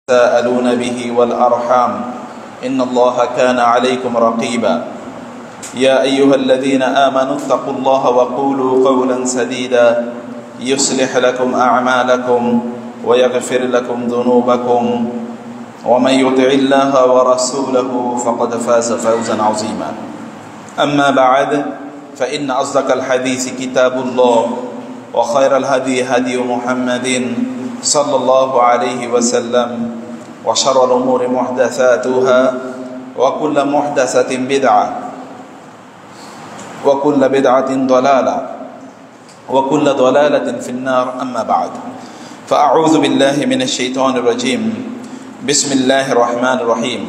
تساءلون به والأرحام إن الله كان عليكم رقيبا يا أيها الذين آمنوا اتقوا الله وقولوا قولا سديدا يصلح لكم أعمالكم ويغفر لكم ذنوبكم ومن يطع الله ورسوله فقد فاز فوزا عظيما أما بعد فإن أصدق الحديث كتاب الله وخير الهدي هدي محمد صلى الله عليه وسلم وشر الأمور محدثاتها وكل محدثة بدعة وكل بدعة ضلالة وكل ضلالة في النار أما بعد فأعوذ بالله من الشيطان الرجيم بسم الله الرحمن الرحيم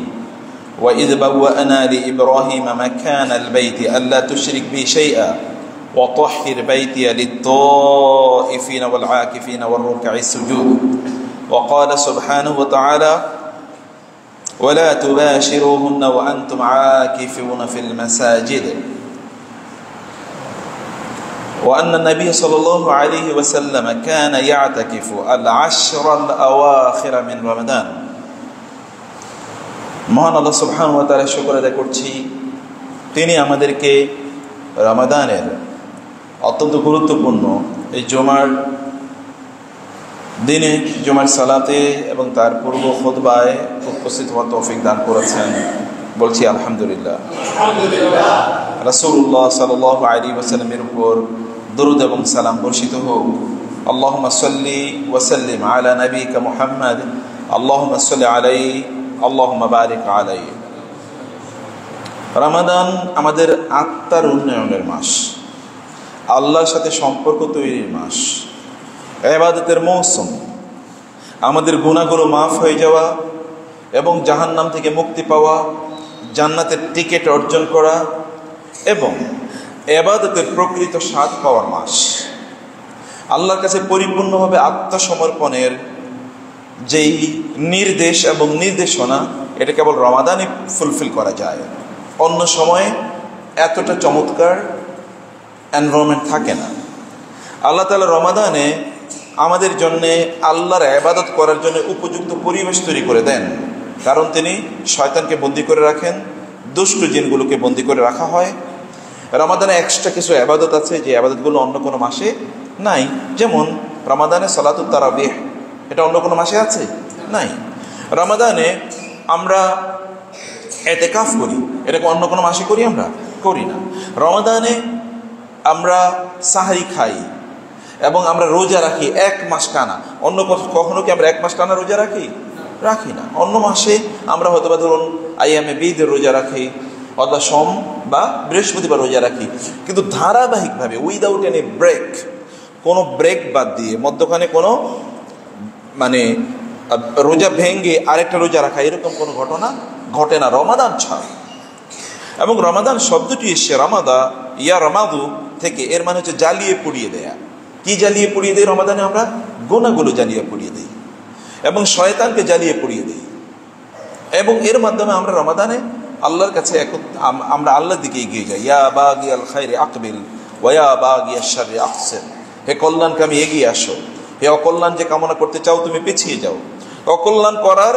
وإذ بوأنا لإبراهيم مكان البيت ألا تشرك بي شيئا وطهر بيتي للطائفين والعاكفين والركع السجود وقال سبحانه وتعالى ولا تباشروهن وأنتم عاكفون في المساجد وأن النبي صلى الله عليه وسلم كان يعتكف العشر الأواخر من رمضان মহান আল্লাহ সুবহানাহু ওয়া তাআলা শুকর আদায় করছি তিনি আমাদেরকে রমাদানের অত্যন্ত গুরুত্বপূর্ণ এই জুমার দিনে জুমার সালাতে এবং তার পূর্ব খুতবায় উপস্থিত হওয়ার তৌফিক দান করেছেন বলছি আলহামদুলিল্লাহ। রাসূলুল্লাহ সাল্লাল্লাহু আলাইহি ওয়াসাল্লামের উপর দরুদ এবং সালাম বর্ষিত হোক। আল্লাহুম্মা সাল্লি ওয়া সাল্লিম আলা নাবিয়িকা মুহাম্মাদ আল্লাহুম্মা সাল্লি আলাইহি আল্লাহুম্মা বারিক আলাইহি। রমাদান আমাদের আত্মার উন্নয়নের মাস, আল্লাহর সাথে সম্পর্ক তৈরির মাস, ইবাদতের মৌসুম, আমাদের গুনাহগুলো মাফ হয়ে যাওয়া এবং জাহান্নাম থেকে মুক্তি পাওয়া, জান্নাতের টিকিট অর্জন করা এবং ইবাদতের প্রকৃত স্বাদ পাওয়ার মাস। আল্লাহর কাছে পরিপূর্ণভাবে আত্মসমর্পণের যেই নির্দেশ এবং নির্দেশনা এটা কেবল রমাদানে ফুলফিল করা যায়, অন্য সময়ে এতটা চমৎকার এনভায়রনমেন্ট থাকে না। আল্লাহ তাআলা রমাদানে আমাদের জন্য আল্লাহর ইবাদত করার জন্য উপযুক্ত পরিবেশ তৈরি করে দেন, কারণ তিনি শয়তানকে বন্দী করে রাখেন, দুষ্ট জিনগুলোকে বন্দী করে রাখা হয়। রমাদানে এক্সট্রা কিছু ইবাদত আছে যে ইবাদতগুলো অন্য কোনো মাসে নাই, যেমন রমাদানে সালাতুত তারাবিহ, এটা অন্য কোনো মাসে আছে নাই। রমাদানে আমরা ইতিকাফ করি, এটাকে অন্য কোনো মাসে করি আমরা করি না। রমাদানে আমরা সাহরি খাই এবং আমরা রোজা রাখি এক মাস টানা, অন্য কখনো কি আমরা এক মাস টানা রোজা রাখি না। অন্য মাসে আমরা হয়তো বা ধরুন আইয়ামে বীদের রোজা রাখি অথবা সোম বা বৃহস্পতিবার রোজা রাখি, কিন্তু ধারাবাহিকভাবে উইদাউট এনি ব্রেক, কোনো ব্রেক বাদ দিয়ে মধ্যখানে কোনো মানে রোজা ভেঙে আরেকটা রোজা রাখা এরকম কোনো ঘটনা ঘটে না রমাদান ছাড়া। এবং রমাদান শব্দটি এসছে রামাদা ইয়া রামাদু থেকে, এর মানে হচ্ছে জ্বালিয়ে পুড়িয়ে দেয়া। কি জ্বালিয়ে পুড়িয়ে দেয়? রমাদানে আমরা গুনাহগুলো জ্বালিয়ে পুড়িয়ে দিই এবং শয়তানকে জ্বালিয়ে পুড়িয়ে দিই, এবং এর মাধ্যমে আমরা রমাদানে আল্লাহর কাছে আমরা আল্লাহর দিকে এগিয়ে যাই। ইয়া বাগিয়াল খায়রি আকবিল ওয়া ইয়া বাগিয়াশ শাররি আকসির, হে কল্যাণকামী এগিয়ে আসো, হে অকল্যাণ যে কামনা করতে চাও তুমি পিছিয়ে যাও। অকল্যাণ করার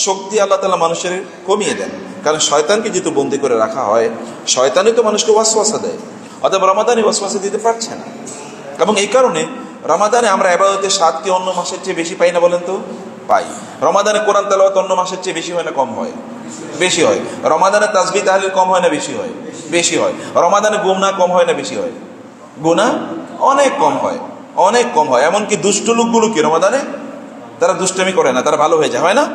শক্তি আল্লাহ তাআলা মানুষের কমিয়ে দেন, কারণ শয়তানকে যেহেতু বন্দী করে রাখা হয়, শয়তানই তো মানুষকে ওয়াসওয়াসা দেয়, অতএব রমাদানে ওয়াসওয়াসা দিতে পারছে না। এবং এই কারণে রমাদানে আমরা ইবাদতের স্বাদ কি অন্য মাসের চেয়ে বেশি পাই না বলেন তো? পাই। রমাদানে কোরআন তেলাওয়াত অন্য মাসের চেয়ে বেশি হয় না কম হয়? বেশি হয়। রমাদানে তাসবিহ তাহলিল কম হয় না বেশি হয়? বেশি হয়। রমাদানে গুনাহ কম হয় না বেশি হয়? গুনাহ অনেক কম হয়, অনেক কম হয়। এমনকি দুষ্ট লোকগুলো কি রমাদানে তারা দুষ্টামি করে না, তারা ভালো হয়ে যায়, হয় না?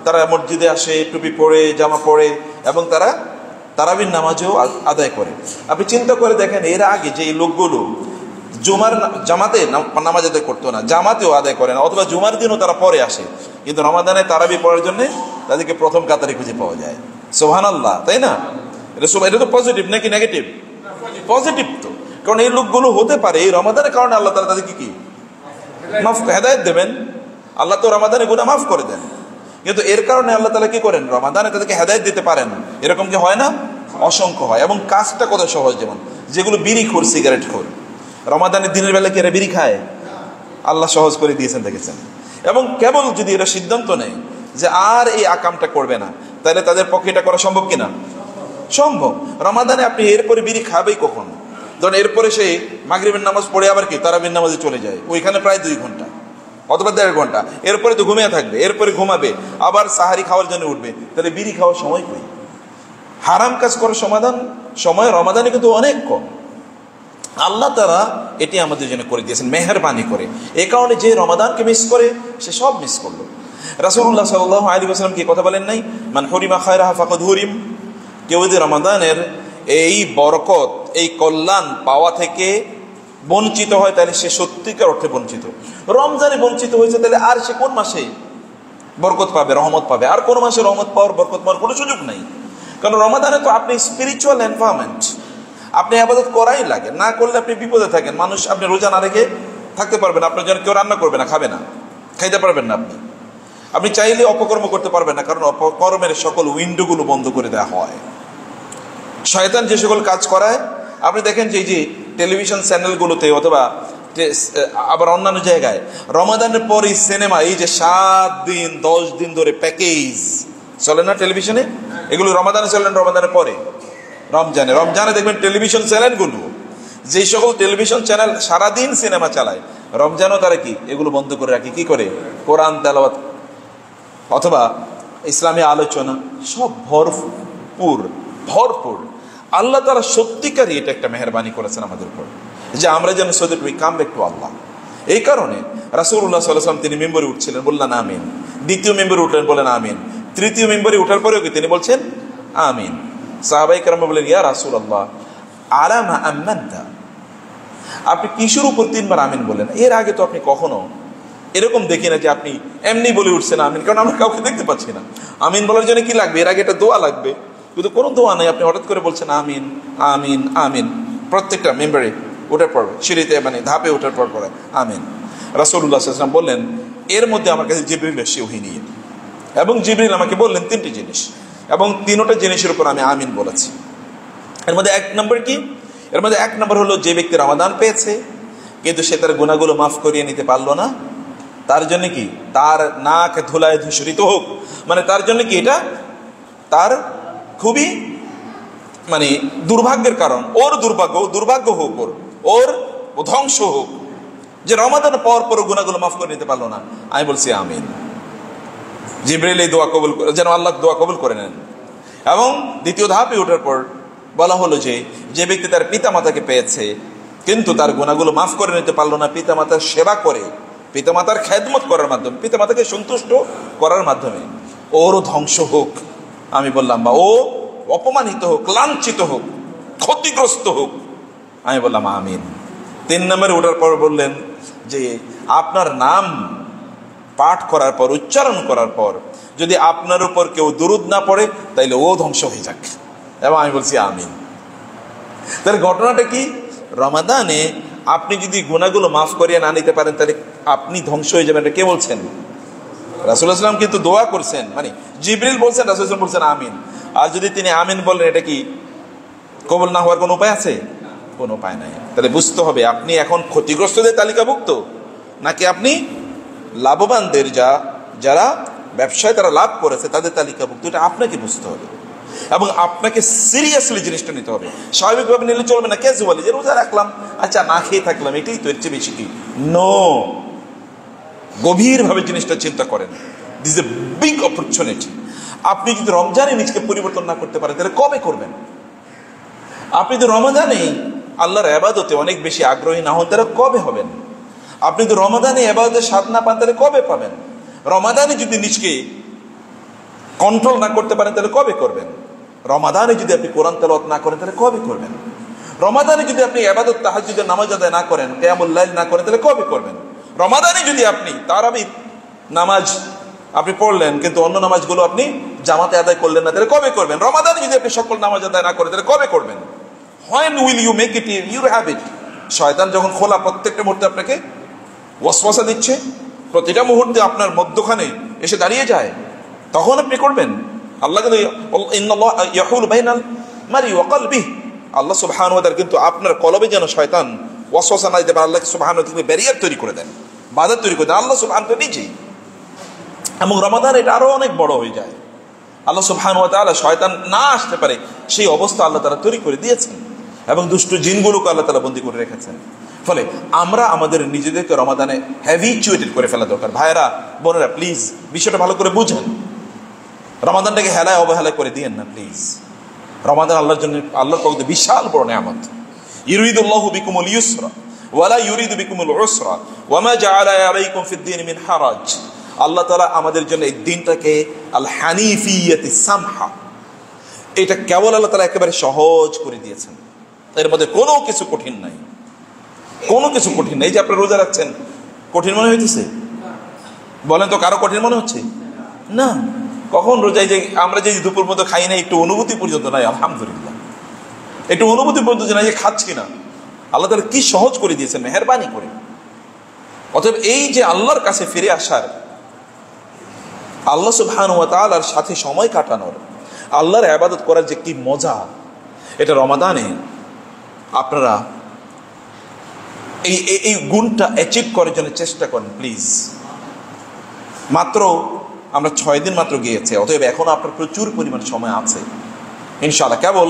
তারা মসজিদে আসে, টুপি পরে, জামা পরে, এবং তারা তারাবির নামাজও আদায় করে। আপনি চিন্তা করে দেখেন, এর আগে যে লোকগুলো জুমার জামাতে নামাজ আদায় করতো না, জামাতেও আদায় করে না, অথবা জুমার দিনও তারা পরে আসে, কিন্তু রমাদানে তারাবি পড়ার জন্য তাদেরকে প্রথম কাতারে খুঁজে পাওয়া যায়। সুবহানাল্লাহ, তাই না? এটা তো পজিটিভ নাকি নেগেটিভ? পজিটিভ তো, কারণ এই লোকগুলো হতে পারে এই রমাদানের কারণে আল্লাহ তাআলা তাদেরকে কি মাফ হেদায়েত দেবেন। আল্লাহ তো রমাদানে গুনাহ মাফ করে দেন, কিন্তু এর কারণে আল্লাহ তাআলা কি করেন? রমাদানে তাদেরকে হেদায়েত দিতে পারেন। এরকম কি হয় না? অসংখ্য হয়। এবং কাজটা কত সহজ, যেমন যেগুলো বিড়িখোর, সিগারেটখোর, রমাদানের দিনের বেলা কি এরা বিড়ি খায়? আল্লাহ সহজ করে দিয়েছেন, দেখেছেন। এবং কেবল যদি এরা সিদ্ধান্ত নেয় যে আর এই আকামটা করবে না, তাহলে তাদের পক্ষে এটা করা সম্ভব কিনা? সম্ভব। রমাদানে আপনি এরপরে বিড়ি খাবেই কখন? ধরুন এরপরে সে মাগরিবের নামাজ পড়ে আবার কি তারাবির নামাজে চলে যায়, ওইখানে প্রায় 2 ঘন্টা অথবা 1.5 ঘন্টা, এরপরে তো ঘুমিয়ে থাকবে, এরপরে ঘুমাবে, আবার সাহারি খাওয়ার জন্য উঠবে, তাহলে বিড়ি খাওয়ার সময় কই? হারাম কাজ করার সময় রমাদানে কিন্তু অনেক কম। আল্লাহ তাআলা এটি আমাদের জন্য করে দিয়েছেন মেহেরবানি করে। এই কারণে যে রমাদানকে মিস করে সে সব মিস করলো। রাসূলুল্লাহ সাল্লাল্লাহু আলাইহি ওয়াসাল্লাম কি কথা বলেন নাই? মান হুরিমা খায়রাহা ফাকাদ হুরিম। কেউ যদি রমাদানের এই বরকত, এই কল্যাণ পাওয়া থেকে বঞ্চিত হয়, তাহলে সে সত্যিকার অর্থে বঞ্চিত। রমজানে বঞ্চিত হয়েছে, তাহলে আর সে কোন মাসে বরকত পাবে, রহমত পাবে? আর কোন মাসে রহমত পাওয়ার, বরকত পাওয়ার কোনো সুযোগ নাই। কারণ রমাদানে তো আপনি স্পিরিচুয়াল এনভায়রনমেন্ট, আপনি ইবাদত করাই লাগে, না করলে আপনি বিপদে থাকেন। মানুষ, আপনি রোজা না রেখে থাকতে পারবেন, আপনার জন্য কেউ রান্না করবে না, খাবে না, খাইতে পারবেন না। আপনি চাইলে অপকর্ম করতে পারবেন না, কারণ অপকর্মের সকল উইন্ডোগুলো বন্ধ করে দেওয়া হয়। শয়তান যে সকল কাজ করায়, আপনি দেখেন যে এই যে টেলিভিশন চ্যানেলগুলোতে অথবা আবার অন্যান্য জায়গায় রমাদানের পর এই সিনেমা, এই যে 7 দিন 10 দিন ধরে প্যাকেজ চলে না টেলিভিশনে, এগুলো রমাদানে চলে না, রমাদানের পরে। রমজানে দেখবেন টেলিভিশন চ্যানেলগুলো, যে সকল টেলিভিশন চ্যানেল সারাদিন সিনেমা চালায়, রমজানও তারা কি এগুলো বন্ধ করে রাখে। কি করে? কোরআন তেলাওয়াত অথবা ইসলামী আলোচনা, সব ভরপুর। আল্লাহ তাআলা সত্যিকারই এটা একটা মেহেরবানি করেছেন আমাদের উপর, যে আমরা যেন so that we come back to Allah. এই কারণে রাসূলুল্লাহ সাল্লাল্লাহু আলাইহি ওয়াসাল্লাম তিনি মিম্বরে উঠছিলেন, বললেন আমিন। দ্বিতীয় মিম্বরে উঠলেন, বলেন আমিন। তৃতীয় মিম্বরে ওঠার পরেও কি তিনি বলছেন আমিন। সাহাবায়ে কেরাম বললেন, ইয়া রাসূলুল্লাহ আলা মা আমানতা, আপনি কিসের উপর 3 বার আমিন বললেন? এর আগে তো আপনি কখনো এরকম দেখি না যে আপনি এমনি বলে উঠছেন আমিন, কারণ আমরা কাউকে দেখতে পাচ্ছি না। আমিন বলার জন্য কি লাগবে? এর আগে একটা দোয়া লাগবে, কিন্তু কোনো দোয়া নেই। আপনি হঠাৎ করে বলছেন আমিন আমিন আমিন, প্রত্যেকটা মেম্বারে ওঠার পর, সিঁড়িতে মানে ধাপে ওঠার পর পরে আমিন। রাসূলুল্লাহ সাল্লাল্লাহু আলাইহি ওয়াসাল্লাম বললেন, এর মধ্যে আমার কাছে জিবরিল এসে ওহী নিয়ে, এবং জিবরিল আমাকে বললেন 3টি জিনিস, এবং 3টা জিনিসের উপর আমি আমিন বলেছি। এর মধ্যে 1 নম্বর কি? এর মধ্যে 1 নম্বর হলো, যে ব্যক্তি রমাদান পেয়েছে কিন্তু সে তার গুনাহগুলো মাফ করিয়ে নিতে পারলো না, তার জন্য কি তার নাক ধুলায় ধূসরিত হোক, মানে তার জন্য কি এটা তার খুবই মানে দুর্ভাগ্যের কারণ, ওর দুর্ভাগ্য হোক, ওর ধ্বংস হোক, যে রমাদান পাওয়ার পর গুনাহগুলো মাফ করে নিতে পারলো না। আমি বলছি আমিন। জিবরিল এই দোয়া কবুল, যেন আল্লাহ দোয়া কবুল করে নেন। এবং দ্বিতীয় ধাপে ওঠার পর বলা হলো যে ব্যক্তি তার পিতামাতাকে পেয়েছে কিন্তু তার গুনাহগুলো মাফ করে নিতে পারলো না, পিতামাতার সেবা করে, পিতামাতার খেদমত করার মাধ্যমে, পিতামাতাকে সন্তুষ্ট করার মাধ্যমে ওরও ধ্বংস হোক। আমি বললাম, বা ও অপমানিত হোক, লাঞ্ছিত হোক, ক্ষতিগ্রস্ত হোক। আমি বললাম আমিন। 3 নম্বরে ওঠার পর বললেন যে আপনার নাম পাঠ করার পর, উচ্চারণ করার পর যদি আপনার উপর কেউ দুরূদ না পড়ে, তাইলে ও ধ্বংস হয়ে যাক। এবং আমি বলছি আমিন। তাহলে ঘটনাটা কি? রমাদানে আপনি যদি গুনাহগুলো মাফ করিয়ে না নিতে পারেন, তাহলে আপনি ধ্বংস হয়ে যাবেন। এটা কে বলছেন? রাসূলুল্লাহ সাল্লাল্লাহু আলাইহি ওয়াসাল্লাম কিন্তু দোয়া করছেন, মানে জিবরিল বলছেন, রাসূলুল্লাহ সাল্লাল্লাহু আলাইহি ওয়াসাল্লাম বলছেন আমিন। আর যদি তিনি আমিন বললেন, এটা কি কবুল না হওয়ার কোনো উপায় আছে? কোনো উপায় নাই। তাহলে বুঝতে হবে আপনি এখন ক্ষতিগ্রস্তদের তালিকাভুক্ত, নাকি আপনি লাভবানদের, যারা ব্যবসায় তারা লাভ করেছে তাদের তালিকাভুক্ত। এটা আপনাকে বুঝতে হবে এবং আপনাকে সিরিয়াসলি জিনিসটা নিতে হবে। স্বাভাবিকভাবে নিলে চলবে না, ক্যাজুয়ালি যে রোজা রাখলাম, আচ্ছা না খেয়ে থাকলাম, এটাই তো, এর চেয়ে বেশি কি? নো, গভীরভাবে জিনিসটা চিন্তা করেন। This a big opportunity. আপনি যদি রমজানে নিজকে পরিবর্তন না করতে পারেন, তাহলে কবে করবেন? আপনি যদি রমাদানে আল্লাহর ইবাদতে অনেক বেশি আগ্রহী না হন, তাহলে কবে হবেন? আপনি যদি রমাদানে ইবাদতের স্বাদ না পান, তাহলে কবে পাবেন? রমাদানে যদি নিজকে কন্ট্রোল না করতে পারেন, তাহলে কবে করবেন? রমাদানে যদি আপনি কোরআন তেলাওয়াত না করেন, তাহলে কবে করবেন? রমাদানে যদি আপনি ইবাদত তাহাজ্জুদের নামাজ আদায় না করেন, কিয়ামুল লাইল না করেন, তাহলে কবে করবেন? রমাদানে যদি আপনি তারাবির নামাজ আপনি পড়লেন কিন্তু অন্য নামাজগুলো আপনি জামাতে আদায় করলেন না, তাহলে কবে করবেন? রমাদানে যদি আপনি সকল নামাজ আদায় না করেন, তাহলে কবে করবেন? When will you make it your habit? শয়তান যখন খোলা প্রত্যেকটা মুহূর্তে আপনাকে ওয়াসওয়াসা দিচ্ছে, প্রতিটা মুহূর্তে আপনার মধ্যখানে এসে দাঁড়িয়ে যায়, তখন আপনি করবেন। আল্লাহ কিন্তু ইন্নাল্লাহ ইয়াহুলু বাইনাল মারই ওয়া কলবিহি, আল্লাহ সুবহানাহু ওয়া তাআলা কিন্তু আপনার কলবে যেন শয়তান ওয়াসওয়াসা না দিতে পারে, আল্লাহ সুবহানাহু ওয়া তাআলা ব্যারিয়ার তৈরি করে দেন, বাধা তৈরি করে দেন আল্লাহ সুবহানাহু ওয়া তাআলা নিজেই। এবং রমাদান এটা আরো অনেক বড় হয়ে যায়। আল্লাহ সুবহানাহু ওয়া তাআলা শয়তান না আসতে পারে সেই অবস্থা আল্লাহ তাআলা তৈরি করে দিয়েছেন এবং দুষ্ট জিনগুলোকে আল্লাহ তাআলা বন্দী করে রেখেছেন। ফলে আমরা আমাদের নিজেদেরকে রমাদানে হ্যাবিচুয়েটেড করে ফেলা দরকার। ভাইয়েরা বোনেরা, প্লিজ বিষয়টা ভালো করে বুঝেন। রমাদানটাকে হেলায় অবহেলায় করে দিয়েন না প্লিজ। রমাদান আল্লাহর জন্য, আল্লাহর পক্ষ থেকে বিশাল বড় নিয়ামত। ইউরিদুল্লাহু বিকুমুল ইউসরা ওয়ালা ইউরিদু বিকুমুল উসরা ওয়া মা জাআলা আলাইকুম ফিদ-দীন মিন হারাজ। আল্লাহ তাআলা আমাদের জন্য এই দিনটাকে আল হানিফিয়াতি সামহা, এটা কেবল আল্লাহ তাআলা একেবারে সহজ করে দিয়েছেন। এর মধ্যে কোনো কিছু কঠিন নাই, কোনো কিছু কঠিন নাই। যে আপনি রোজা রাখছেন, কঠিন মনে হইতেছে? বলেন তো, কারো কঠিন মনে হচ্ছে না? কখন রোজায় যে আমরা যে দুপুর মতো খাই না, একটু অনুভূতি পর্যন্ত নাই। আলহামদুলিল্লাহ, একটু অনুভূতি পর্যন্ত নাই যে খাচ্ছি না। আল্লাহ তাআলা কি সহজ করে দিয়েছেন মেহেরবানি করে। অতএব এই যে আল্লাহর কাছে ফিরে আসার, আল্লাহ সুবহানাহু ওয়া তাআলার সাথে সময় কাটানোর, আল্লাহর ইবাদত করার যে কি মজা, এটা রমাদানে আপনারা এই গুণটা অ্যাচিভ করার জন্য চেষ্টা করেন প্লিজ। মাত্র আমরা 6 দিন মাত্র গিয়েছে, অতএব এখন আপনার প্রচুর পরিমাণ সময় আছে ইনশাআল্লাহ। কেবল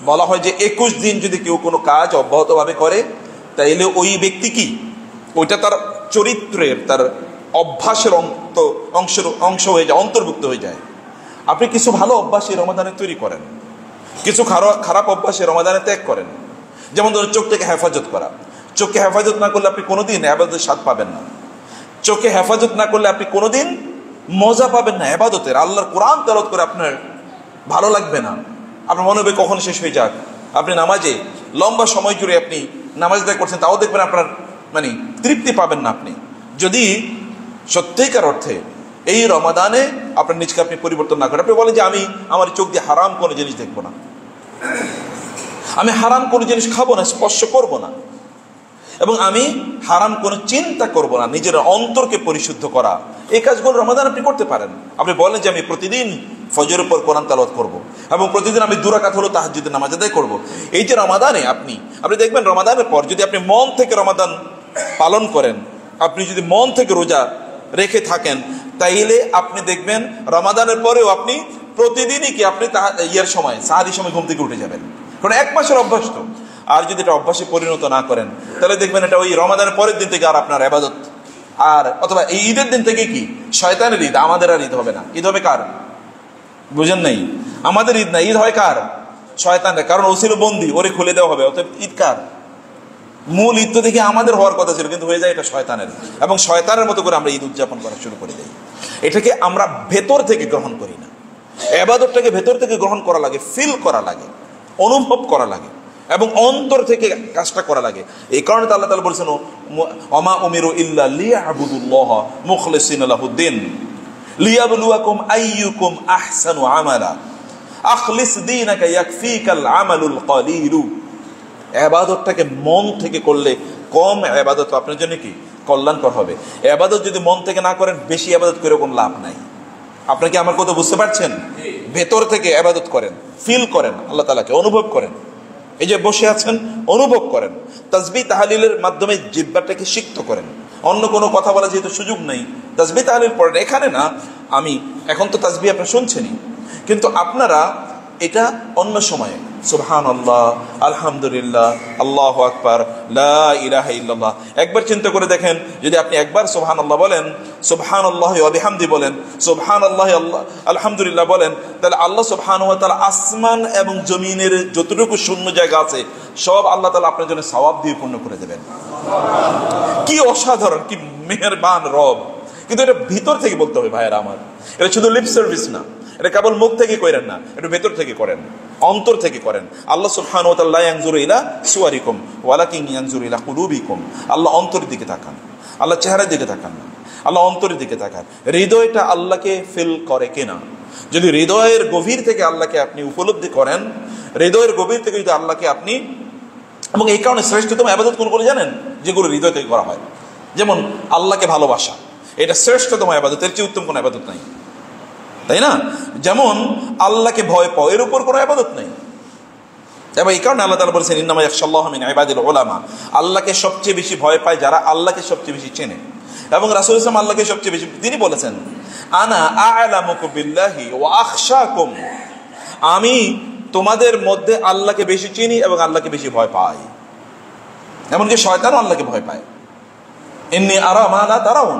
বলা হয় যে 21 দিন যদি কেউ কোনো কাজ অব্যাহতভাবে করে, তাইলে ওই ব্যক্তি কি, ওইটা তার চরিত্রের, তার অভ্যাসের অংশ হয়ে যায়, অন্তর্ভুক্ত হয়ে যায়। আপনি কিছু ভালো অভ্যাস এই রমাদানে তৈরি করেন, কিছু খারাপ অভ্যাস এই রমাদানে ত্যাগ করেন। যেমন ধরুন চোখ থেকে হেফাজত করা। চোখকে হেফাজত না করলে আপনি কোনোদিন ইবাদতের স্বাদ পাবেন না। চোখে হেফাজত না করলে আপনি কোনোদিন মজা পাবেন না ইবাদতের। আল্লাহর কোরআন তেলাওয়াত করে আপনার ভালো লাগবে না, আপনার মনে হবে কখন শেষ হয়ে যাক। আপনি নামাজে লম্বা সময় জুড়ে আপনি নামাজ আদায় করছেন, তাও দেখবেন আপনার তৃপ্তি পাবেন না আপনি, যদি সত্যিকার অর্থে এই রমাদানে আপনার নিজকে আপনি পরিবর্তন না করেন। আপনি বলেন যে আমি আমার চোখ দিয়ে হারাম কোনো জিনিস দেখবো না, আমি হারাম কোনো জিনিস খাবো না, স্পর্শ করবো না, এবং আমি হারাম কোনো চিন্তা করব না। নিজের অন্তরকে পরিশুদ্ধ করা, এই কাজগুলো রমাদান আপনি করতে পারেন। আপনি বলেন যে আমি প্রতিদিন ফজরের উপর কোরআন তেলাওয়াত করব, এবং প্রতিদিন আমি 2 রাকাত হলো তাহাজ্জুদের নামাজ আদায় করব। এই যে রমাদানে আপনি দেখবেন, রমাদানের পর যদি আপনি মন থেকে রমাদান পালন করেন, আপনি যদি মন থেকে রোজা রেখে থাকেন, তাইলে আপনি দেখবেন রমাদানের পরেও আপনি প্রতিদিনই কি আপনি সময় সাহারির সময় ঘুম থেকে উঠে যাবেন, কারণ 1 মাসের অভ্যাস তো। আর যদি এটা অভ্যাসে পরিণত না করেন, তাহলে দেখবেন এটা ওই রমাদানের পরের দিন থেকে আর আপনার ইবাদত, আর অথবা এই ঈদের দিন থেকে কি শয়তানের ঈদ, আমাদের আর ঈদ হবে না। ঈদ হবে কার? বুঝেন নাই? আমাদের ঈদ না, ঈদ হয় কার? শয়তানের। কারণ ও ছিল বন্দী, ওরে খুলে দেওয়া হবে। অতএব ঈদ কার? মূল ঈদ তো দেখি আমাদের হওয়ার কথা ছিল, কিন্তু হয়ে যায় এটা শয়তানের, এবং শয়তানের মতো করে আমরা ঈদ উদযাপন করা শুরু করে দিই। এটাকে আমরা ভেতর থেকে গ্রহণ করি না। ইবাদতটাকে ভেতর থেকে গ্রহণ করা লাগে, ফিল করা লাগে, অনুভব করা লাগে, এবং অন্তর থেকে কাজটা করা লাগে। এই কারণে তো আল্লাহ তাআলা বলেছেন, ওমা উমিরু ইল্লা লিয়াবুদুল্লাহ মুখলিসিনা লাহুদ্দিন লিয়াবলুয়াকুম আইয়ুকুম আহসানু আমালা আখলিস দীনাকা ইয়াকফিকাল আমালুল কলিলু। ইবাদতটাকে মন থেকে করলে কম ইবাদত আপনার জন্য কি কল্যাণকর হবে। ইবাদত যদি মন থেকে না করেন, বেশি ইবাদত করে কোনো লাভ নাই। আপনি কি আমার কথা বুঝতে পারছেন? ভেতর থেকে ইবাদত করেন, ফিল করেন, আল্লাহ তাআলাকে অনুভব করেন। এই যে বসে আছেন, অনুভব করেন। তাসবিহ তাহলিলের মাধ্যমে জিহ্বাটাকে সিক্ত করেন। অন্য কোনো কথা বলা যেহেতু সুযোগ নেই, তাসবিহ তাহলিল পড়েন। এখানে না, আমি এখন তো তাসবিহ আপনারা শুনছেনই, কিন্তু আপনারা এটা অন্য সময়ে সুবহানাল্লাহ, আলহামদুলিল্লাহ, আল্লাহু আকবার, লা ইলাহা ইল্লাল্লাহ, একবার চিন্তা করে দেখেন, যদি আপনি একবার সুবহানাল্লাহ বলেন, সুবহানাল্লাহি ওয়া বিহামদি বলেন, সুবহানাল্লাহি আলহামদুলিল্লাহ বলেন, তাহলে আল্লাহ সুবহানাহু ওয়া তাআলা আসমান এবং জমিনের যতটুকু শূন্য জায়গা আছে সব আল্লাহ তাআলা আপনার জন্য সওয়াব দিয়ে পূর্ণ করে দেবেন। কি অসাধারণ, কি মেহেরবান রব! কিন্তু এটা ভিতর থেকে বলতে হবে ভাইয়েরা আমার। এটা শুধু লিপ সার্ভিস না, এটা কেবল মুখ থেকে করেন না, এটা ভেতর থেকে করেন, অন্তর থেকে করেন। আল্লাহ সুবহানাহু ওয়া তাআলা লা ইয়ানজুরু ইলা সুওয়ারিকুম ওয়ালাকিন ইয়ানজুরু ইলা কুলুবিকুম। আল্লাহ অন্তরের দিকে তাকান, আল্লাহ চেহারার দিকে তাকান না, আল্লাহ অন্তরের দিকে তাকান। হৃদয়টা আল্লাহকে ফিল করে কিনা। যদি হৃদয়ের গভীর থেকে আল্লাহকে আপনি উপলব্ধি করেন, হৃদয়ের গভীর থেকে যদি আল্লাহকে আপনি, এবং এই কারণে শ্রেষ্ঠতম ইবাদত কোনগুলো জানেন? যেগুলো হৃদয় থেকে করা হয়। যেমন আল্লাহকে ভালোবাসা, এটা শ্রেষ্ঠতম ইবাদত, এর চেয়ে উত্তম কোনো ইবাদত নাই, তাই না? যেমন আল্লাহকে ভয় পাও, এর উপর কোনো ইবাদত নেই। এবং এই কারণে আল্লাহ তাআলা বলেছেন, ইন্নামা ইয়াখশাল্লাহা মিন ইবাদিল উলামা। আল্লাহকে সবচেয়ে বেশি ভয় পায় যারা আল্লাহকে সবচেয়ে বেশি চেনে। এবং রাসূল ইসলাম আল্লাহকে সবচেয়ে বেশি, তিনি বলেছেন আনা আ'লামুকুম বিল্লাহি ওয়া আখশাকুম, আমি তোমাদের মধ্যে আল্লাহকে বেশি চিনি এবং আল্লাহকে বেশি ভয় পাই। এমনকি শয়তানও আল্লাহকে ভয় পায়। ইন্নী আরা মা লা তারাউন,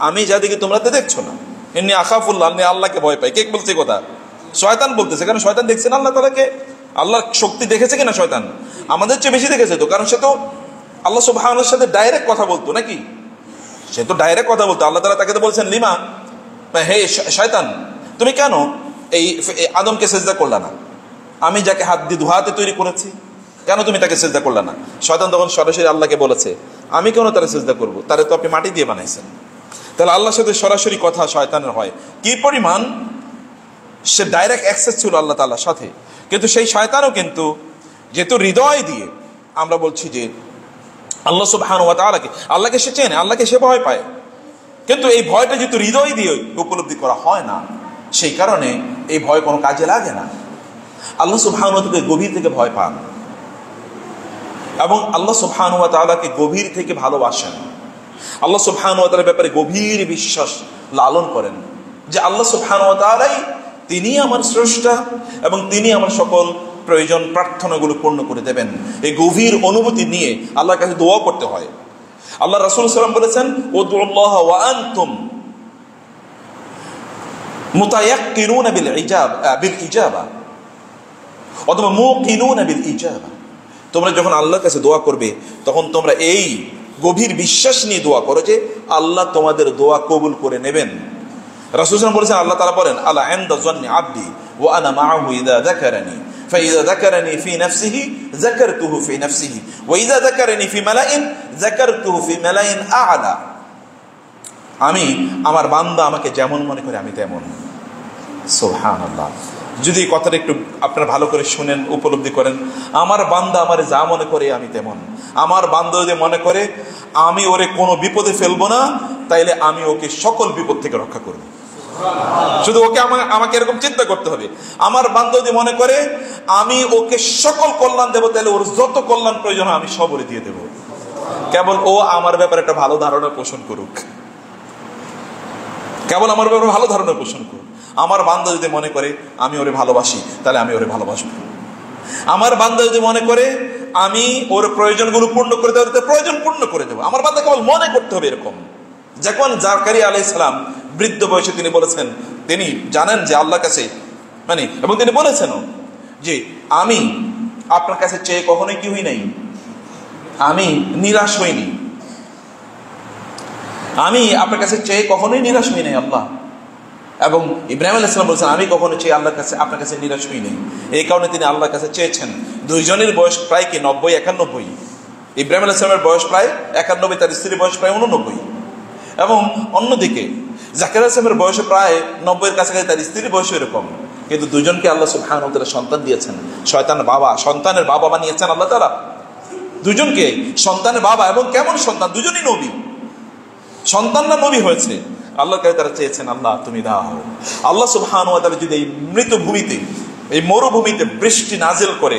আমি যাদেরকে তোমরা তো দেখছো না। ইন্নী আখাফুল্লাহ, আমি আল্লাহকে ভয় পাই। কে বলছে কথা? শয়তান বলতেছে। কারণ শয়তান দেখছে না আল্লাহ তাআলাকে, আল্লাহর শক্তি দেখেছে কিনা শয়তান? আমাদের চেয়ে বেশি দেখেছে তো, কারণ সে তো আল্লাহ সুবহানাহু ওয়া সাথে ডাইরেক্ট কথা বলতো নাকি? সে তো ডাইরেক্ট কথা বলতো। আল্লাহ তাআলা তাকে তো বলছেন লিমা, হে শয়তান তুমি কেন এই আদমকে সিজদা করলা না? আমি যাকে হাত দিয়ে দুহাতে তৈরি করেছি, কেন তুমি তাকে সিজদা করলা না? শয়তান তখন সরাসরি আল্লাহকে বলেছে আমি কেন তারা সিজদা করব, তারে তো আপনি মাটি দিয়ে বানাইছেন। তাহলে আল্লাহর সাথে সরাসরি কথা শয়তানের হয়। কি পরিমাণ সে ডাইরেক্ট অ্যাক্সেস ছিল আল্লাহ তাআলার সাথে। কিন্তু সেই শয়তানও কিন্তু যেহেতু হৃদয় দিয়ে, আমরা বলছি যে আল্লাহ সুবহানাহু ওয়া তাআলাকে, আল্লাহকে সে চেনে, আল্লাহকে সে ভয় পায়, কিন্তু এই ভয়টা যেহেতু হৃদয় দিয়ে উপলব্ধি করা হয় না, সেই কারণে এই ভয় কোনো কাজে লাগে না। আল্লাহ সুবহানাহু ওয়া তাআলাকে গভীর থেকে ভয় পান এবং আল্লাহ সুবহানাহু ওয়া তাআলাকে গভীর থেকে ভালোবাসেন। আল্লাহ সুবহানাহু ওয়া তাআলার ব্যাপারে গভীর বিশ্বাস লালন করেন যে আল্লাহ সুবহানাহু ওয়া তাআলাই তিনি আমার স্রষ্টা এবং তিনি আমার সকল প্রয়োজন প্রার্থনাগুলো পূর্ণ করে দেবেন। এই গভীর অনুভূতি নিয়ে আল্লাহর কাছে দোয়া করতে হয়। আল্লাহ রাসূল সাল্লাল্লাহু আলাইহি ওয়াসাল্লাম বলেছেন উদউল্লাহ ওয়া আনতুম মুতায়াক্কিনুনা বিল ইজাবা অথবা মুকিনুনা বিল ইজাবা, তোমরা যখন আল্লাহর কাছে দোয়া করবে তখন তোমরা এই গভীর বিশ্বাস নিয়ে দোয়া করো যে আল্লাহ তোমাদের দোয়া কবুল করে নেবেন। রাসূল সাল্লাল্লাহু আলাইহি ওয়াসাল্লাম বলেছেন, আল্লাহ তাআলা বলেন আলা ইনদা যান্নি আবদি ওয়া আনা মাআহু ইযা যাকারানি ফাইযা যাকারানি ফি নাফসিহি যাকারতুহু ফি নাফসিহি ওয়া ইযা যাকারানি ফি মালাইন যাকারতুহু ফি মালাইন আ'লা। আমি আমার বান্দা আমাকে যেমন মনে করে আমি তেমন। সুবহানাল্লাহ। যদি কথাটা একটু আপনারা ভালো করে শুনেন, উপলব্ধি করেন, আমার বান্দা আমারে যা মনে করে আমি তেমন। আমার বান্দা যদি মনে করে আমি ওরে কোনো বিপদে ফেলবো না, তাইলে আমি ওকে সকল বিপদ থেকে রক্ষা করব। শুধু ওকে আমাকে এরকম চিন্তা করতে হবে। আমার বান্দা যদি মনে করে আমি ওকে সকল কল্যাণ দেবো, তাহলে ওর যত কল্যাণ প্রয়োজন আমি সব ওরে দিয়ে দেবো। কেবল ও আমার ব্যাপারে একটা ভালো ধারণা পোষণ করুক, কেবল আমার ব্যাপারে ভালো ধারণা পোষণ করুক। আমার বান্দা যদি মনে করে আমি ওরে ভালোবাসি, তাহলে আমি ওরে ভালোবাসবো। আমার বান্দা যদি মনে করে আমি ওর প্রয়োজনগুলো পূর্ণ করে দেবো, প্রয়োজন পূর্ণ করে দেবো। আমার বান্দা কেবল মনে করতে হবে এরকম। যখন জাকারিয়া আলাইহিস সালাম বৃদ্ধ বয়সে তিনি বলেছেন, তিনি জানেন যে আল্লাহর কাছে এবং তিনি বলেছেন যে আমি আপনার কাছে চেয়ে কখনোই কি হই নাই, আমি নিরাশ হইনি, আমি আপনার কাছে চেয়ে কখনোই নিরাশ হই নাই আল্লাহ। এবং ইব্রাহিম আলাইহিস সালাম বলেছেন আমি কখনো চেয়ে আল্লাহর কাছে আপনার কাছে নিরাশ হই নাই। এই কারণে তিনি আল্লাহর কাছে চেয়েছেন। দুইজনের বয়স প্রায় কি 90-91। ইব্রাহিম আলাইহিস সালামের বয়স প্রায় 91, তার স্ত্রীর বয়স প্রায় 89। এবং অন্যদিকে জাকারিয়া আলাইহিস সালামের বয়স প্রায় 90-এর কাছাকাছি, তার স্ত্রীর বয়স এরকম। কিন্তু দুজনকে আল্লাহ সুবহানাহু ওয়া তাআলা সন্তান দিয়েছেন। সন্তানের বাবা বানিয়েছেন আল্লাহ তাআলা দুজনকে, সন্তানের বাবা। এবং কেমন সন্তান? দুজনই নবী। সন্তানরা নবী হয়েছে। আল্লাহর কাছে তারা চেয়েছেন আল্লাহ তুমি দাও। আল্লাহ সুবহানাহু ওয়া তাআলা যদি এই মৃত ভূমিতে, এই মরুভূমিতে বৃষ্টি নাজিল করে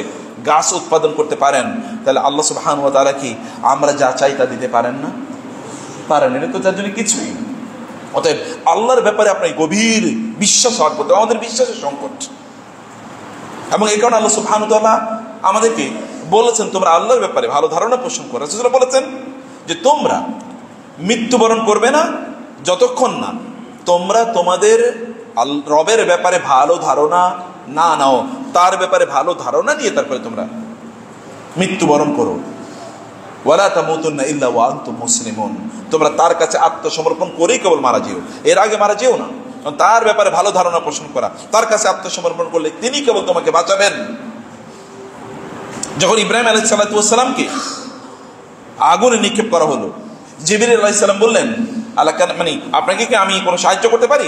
গাছ উৎপাদন করতে পারেন, তাহলে আল্লাহ সুবহানাহু ওয়া তাআলা কি আমরা যা চাই তা দিতে পারেন না? পারেন। এটা তো তার জন্য কিছুই। অতএব আল্লাহর ব্যাপারে আপনার গভীর বিশ্বাস হওয়ার পর আমাদের বিশ্বাসের সংকট। এবং এই কারণে আল্লাহ সুবহানাহু ওয়া তাআলা আমাদেরকে বলেছেন তোমরা আল্লাহর ব্যাপারে ভালো ধারণা পোষণ করো। রাসূল বলেছেন যে তোমরা মৃত্যুবরণ করবে না যতক্ষণ না তোমরা তোমাদের রবের ব্যাপারে ভালো ধারণা না নাও, তার ব্যাপারে ভালো ধারণা নিয়ে তারপরে তোমরা মৃত্যুবরণ করো। ওয়ালা তামুতুন্না ইল্লা ওয়া আনতুম মুসলিমুন, তোমরা তার কাছে আত্মসমর্পণ করেই কেবল মারা যেও, এর আগে মারা যেও না। তার ব্যাপারে ভালো ধারণা পোষণ করা, তার কাছে আত্মসমর্পণ করলে তিনি কেবল তোমাকে বাঁচাবেন। যখন ইব্রাহিম আলাইহিস সালাতু ওয়াস সালামকে আগুনে নিক্ষেপ করা হলো, জিবরিল আলাইহিস সালাম বললেন আল্লাহ আপনাকে কি আমি কোনো সাহায্য করতে পারি?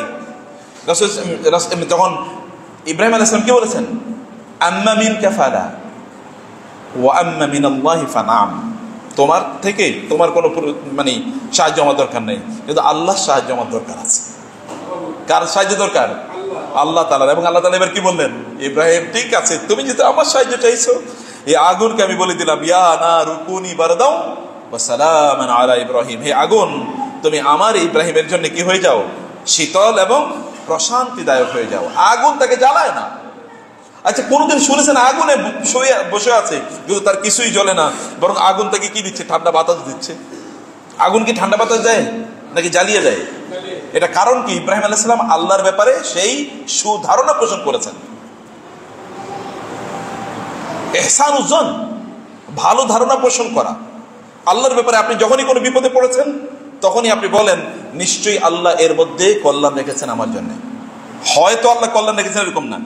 তখন ইব্রাহিম আলাইহিস সালাম কি বলেছেন? আম্মা মিনকা ফালা ওয়া আম্মা মিনাল্লাহি ফানাম, তোমার থেকে তোমার কোনো সাহায্য আমার দরকার নেই, কিন্তু আল্লাহর সাহায্য আমার দরকার আছে। কার সাহায্য দরকার? আল্লাহ তাআলার। এবং আল্লাহ তাআলা এবার কি বললেন? ইব্রাহিম ঠিক আছে, তুমি যেহেতু আমার সাহায্য চাইছো, এই আগুনকে আমি বলে দিলাম ইয়া নারু কুনি বারদাও ওয়া সালামান আলা ইব্রাহিম, হে আগুন তুমি আমার ইব্রাহিমের জন্য কি হয়ে যাও, শীতল এবং প্রশান্তিদায়ক হয়ে যাও। আগুন তাকে জ্বালায় না। আচ্ছা, কোনোদিন শুনেছেন আগুনে বসে আছে কিন্তু তার কিছুই জ্বলে না, বরং আগুন তাকে কি দিচ্ছে, ঠান্ডা বাতাস দিচ্ছে। আগুন কি ঠান্ডা বাতাস দেয় নাকি জ্বালিয়ে দেয়? এটা কারণ কি? ইব্রাহিম আলাইহিস সালাম আল্লাহর ব্যাপারে সেই সুধারণা পোষণ করেছেন। ইহসানুজ্জন, ভালো ধারণা পোষণ করা আল্লাহর ব্যাপারে। আপনি যখনই কোনো বিপদে পড়েছেন তখনই আপনি বলেন, নিশ্চয়ই আল্লাহ এর মধ্যে কল্যাণ রেখেছেন আমার জন্য। হয়তো আল্লাহ কল্যাণ রেখেছেন এরকম না,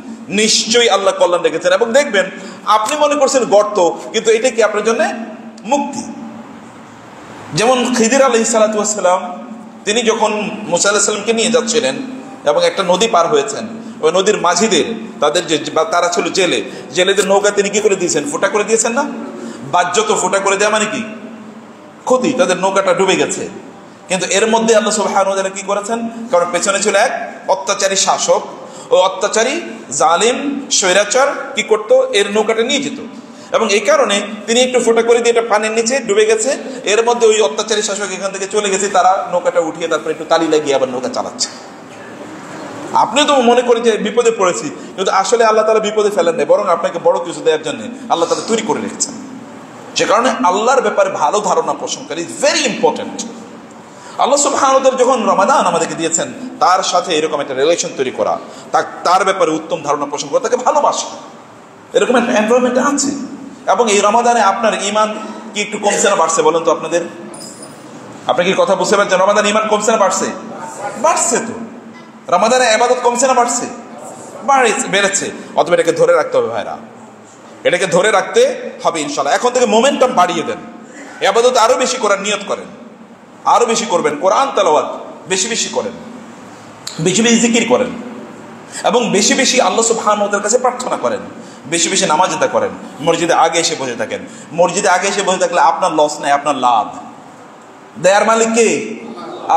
নিশ্চয়ই আল্লাহ কল্যাণ রেখেছেন। এবং দেখবেন আপনি মনে করছেন গর্ত, কিন্তু এটা কি আপনার জন্য মুক্তি। যেমন খিদির আলাইহিস সালাতু ওয়াস সালাম, তিনি যখন মুসা আলাইহিস সালামকে নিয়ে যাচ্ছিলেন এবং একটা নদী পার হয়েছেন, ওই নদীর মাঝিদের তাদের যে তারা ছিল জেলেদের নৌকা তিনি কি করে দিয়েছেন, ফোঁটা করে দিয়েছেন না? বাহ্যত ফোঁটা করে দেওয়া মানে কি ক্ষতি, তাদের নৌকাটা ডুবে গেছে। কিন্তু এর মধ্যে আল্লাহ সুবহানাহু ওয়া তাআলা কি করেছেন, কারণ পেছনে ছিল এক অত্যাচারী শাসক, ও অত্যাচারী জালিম স্বৈরাচার কি করত, এর নৌকাটা নিয়ে যেত। এবং এই কারণে তিনি একটু ফোঁটা করে দিয়ে এটা পানির নিচে ডুবে গেছে, এর মধ্যে ওই অত্যাচারী শাসক এখান থেকে চলে গেছে, তারা নৌকাটা উঠিয়ে তারপর একটু তালি লাগিয়ে আবার নৌকা চালাচ্ছে। আপনি তো মনে করেন যে বিপদে পড়েছি, কিন্তু আসলে আল্লাহ তাআলা বিপদে ফেলেন নাই, বরং আপনাকে বড় কিছু দেওয়ার জন্য আল্লাহ তাআলা তৈরি করে রেখেছেন। যে কারণে আল্লাহর ব্যাপারে ভালো ধারণা পোষণ করা ইজ ভেরি ইম্পর্টেন্ট। আল্লাহ সুবহানাহু ওয়া তাআলা যখন রমাদান আমাদেরকে দিয়েছেন, তার সাথে এরকম একটা রিলেশন তৈরি করা, তার ব্যাপারে উত্তম ধারণা পোষণ করা, তাকে ভালোবাসা, এরকম একটা এনভায়রনমেন্ট আছে। এবং এই রমাদানে আপনার ঈমান কি একটু কমছে না বাড়ছে বলেন তো আপনাদের? আপনি কি কথা বুঝতে পারছেন? রমাদানে ঈমান কমছে না বাড়ছে? বাড়ছে তো। রমাদানে ইবাদত কমছে না বাড়ছে? বেড়েছে। অতএব এটাকে ধরে রাখতে হবে ভাইরা, এটাকে ধরে রাখতে হবে ইনশাআল্লাহ। এখন থেকে মোমেন্টাম বাড়িয়ে দেন, ইবাদত আরো বেশি করার নিয়ত করেন, আরো বেশি করবেন। কোরআন তেলাওয়াত বেশি বেশি করেন, বেশি বেশি জিকির করেন, এবং বেশি বেশি আল্লাহ সুবহানাহু ওয়া তাআলার কাছে প্রার্থনা করেন, বেশি বেশি নামাজ আদা করেন। মসজিদে আগে এসে বসে থাকেন। মসজিদে আগে এসে বসে থাকলে আপনার লস নাই, আপনার লাভ। দেয়ার মালিক কে?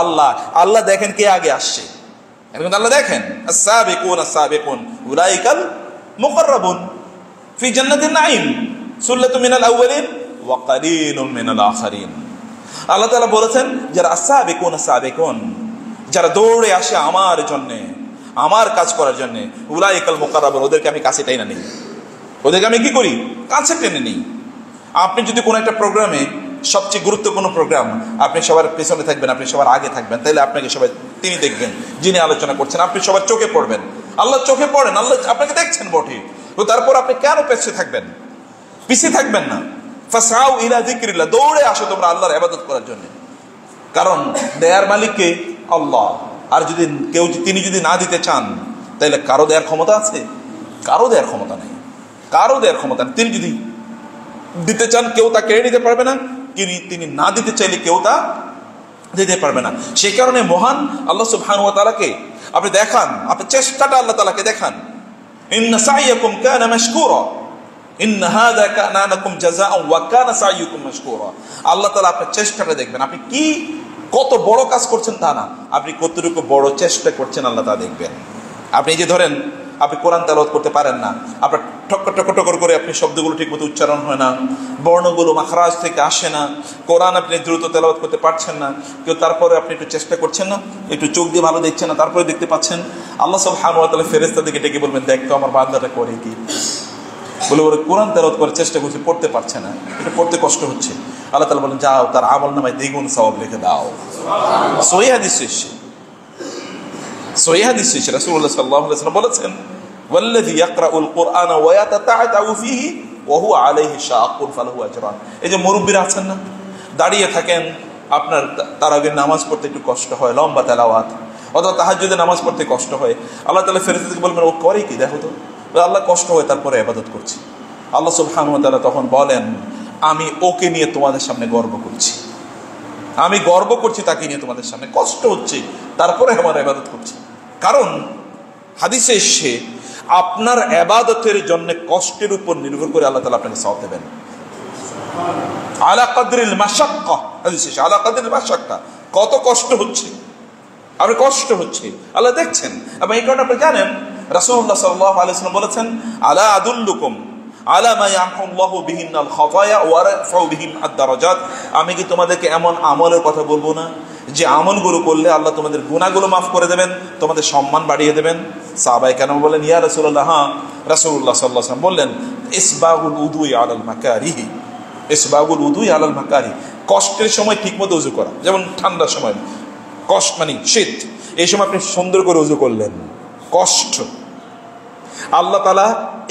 আল্লাহ। আল্লাহ দেখেন কে আগে আসছে, এখন আল্লাহ দেখেন। আস-সাবিকুন আস-সাবিকুন উলাইকাল মুকাররাবুন ফি জান্নাতিন নাঈম সুল্লাতুম মিনাল আউয়ালিন ওয়া কালিলুম মিনাল আখিরিন। আল্লাহ তাআলা বলেছেন, যারা আস-সাবিকুন আস-সাবিকুন, যারা দৌড়ে আসে আমার জন্য, আমার কাজ করার জন্য, উলাইকাল মুকাররাবুন, ওদেরকে আমি কাছে টেনে নিই, ওদেরকে আমি কি করি, কাছে টেনে নিই। আপনি যদি কোনো একটা প্রোগ্রামে, সবচেয়ে গুরুত্বপূর্ণ প্রোগ্রাম, আপনি সবার পেছনে থাকবেন, আপনি সবার আগে থাকবেন, তাহলে আপনাকে সবাই তিনি দেখবেন যিনি আলোচনা করছেন, আপনি সবার চোখে পড়বেন। আল্লাহ চোখে পড়েন, আল্লাহ আপনাকে দেখছেন বটে, তো তারপর আপনি কেন পেছনে থাকবেন, পিছিয়ে থাকবেন না। ফাসাউ ইলা যিকরিল্লাহ, দৌড়ে আসো তোমরা আল্লাহর ইবাদত করার জন্য। কারণ দেয়ার মালিককে আল্লাহ, আর যদি তিনি যদি না দিতে চান, তাহলে কারো দেয়ার ক্ষমতা আছে? কারো দেয়ার ক্ষমতা নেই, কারো দেয়ার ক্ষমতা নেই। তিনি যদি দিতে চান, কেউ তা কেড়ে নিতে পারবে না, তিনি না দিতে চাইলে কেউ তা দিতে পারবে না। সেই কারণে মহান আল্লাহ সুবহানাহু ওয়া তাআলাকে আপনি দেখান, আপনার চেষ্টাটা আল্লাহ তাআলাকে দেখান। ইন্না সাইয়াকুম কানা মাশকুরা, ইন্না হাযা কানা লাকুম জাযাআন ওয়া কানা সাইয়ুকুম মাশকুরা। আল্লাহ তাআলা আপনার চেষ্টাটা দেখবেন। আপনি কি কত বড় কাজ করছেন তা না, আপনি কতটুকু বড় চেষ্টা করছেন আল্লাহ তা দেখবেন। আপনি যে ধরেন আপনি কোরআন তেলাওয়াত করতে পারেন না, আপনার ঠক্কর করে আপনি শব্দগুলো ঠিকমতো উচ্চারণ হয় না, বর্ণগুলো মাখরাজ থেকে আসে না, কোরআন আপনি দ্রুত তেলাওয়াত করতে পারছেন না, কেউ তারপরে আপনি একটু চেষ্টা করছেন না, একটু চোখ দিয়ে ভালো দেখছেন না, তারপরে দেখতে পাচ্ছেন। আল্লাহ সুবহানাহু ওয়া তাআলা ফেরেশতাদেরকে ডেকে বলবেন, দেখ তো আমার বান্দাটা করে কি, বলে ওরা কোরআন তেলাওয়াত করার চেষ্টা করছে, পড়তে পারছে না, এটা পড়তে কষ্ট হচ্ছে। আল্লাহ তাআলা বলেন, যাও তার আমলনামায় দ্বিগুণ সওয়াব লিখে দাও। সহিহ হাদিস এসেছে, সহিহ হাদিস এসেছে, রাসূলুল্লাহ সাল্লাল্লাহু আলাইহি ওয়াসাল্লাম বলেছেন, ওয়াল্লাযী ইয়াকরাউল কুরআনা ওয়া ইয়াতাতাআউ ফীহি ওয়া হুয়া আলাইহি শাকুন ফালাহু আজরান। এই যে মুরব্বিরা আছেন না, দাঁড়িয়ে থাকেন, আপনার তারাবির নামাজ পড়তে একটু কষ্ট হয়, লম্বা তেলাওয়াত, অথবা তাহাজ্জুদের নামাজ পড়তে কষ্ট হয়, আল্লাহ তাআলা ফেরেশতাদেরকে বলবেন, ও করে কি দেখো তো। আল্লাহ কষ্ট হয় তারপরে ইবাদত করছি। আল্লাহ সুবহানাহু ওয়া তাআলা তখন বলেন, আমি ওকে নিয়ে তোমাদের সামনে গর্ব করছি, আমি গর্ব করছি তাকে নিয়ে তোমাদের সামনে, কষ্ট হচ্ছে তারপরে আমার ইবাদত করছি। কারণ হাদিসে এসে আপনার ইবাদতের জন্য কষ্টের উপর নির্ভর করে আল্লাহ তাআলা আপনাকে সওয়াব দেবেন। আলা কদরিল মাশাক্কা, হাদিসে এসে আলা কদরিল মাশাক্কা, কত কষ্ট হচ্ছে, আপনি কষ্ট হচ্ছে আল্লাহ দেখছেন। এবং এই কারণে আপনি জানেন রাসূলুল্লাহ সাল্লাল্লাহু আলাইহি ওয়াসাল্লাম বলেছেন, আলা আদুল্লুকুম আলা মা ইয়ামহুল্লাহু বিহিনাল খাতায়া ওয়া রাফাউ বিহিন আদ-দারাজাত। আমি কি তোমাদেরকে এমন আমলের কথা বলবো না যে আমলগুলো করলে আল্লাহ তোমাদের গুনাহগুলো মাফ করে দেবেন, তোমাদের সম্মান বাড়িয়ে দেবেন? সাহাবায়ে কেরাম বলেন, ইয়া রাসূলুল্লাহ, হ্যাঁ। রাসূলুল্লাহ সাল্লাল্লাহু আলাইহি ওয়াসাল্লাম বললেন, ইসবাগুল উদুই আলাল মাকারিহি, ইসবাগুল উদুই আলাল মাকারি, কষ্টের সময় ঠিকমতো উযু করা। যেমন ঠান্ডার সময় কষ্ট মানে শীত, এই সময় আপনি সুন্দর করে উযু করলেন, কষ্ট, আল্লাহ তাআলা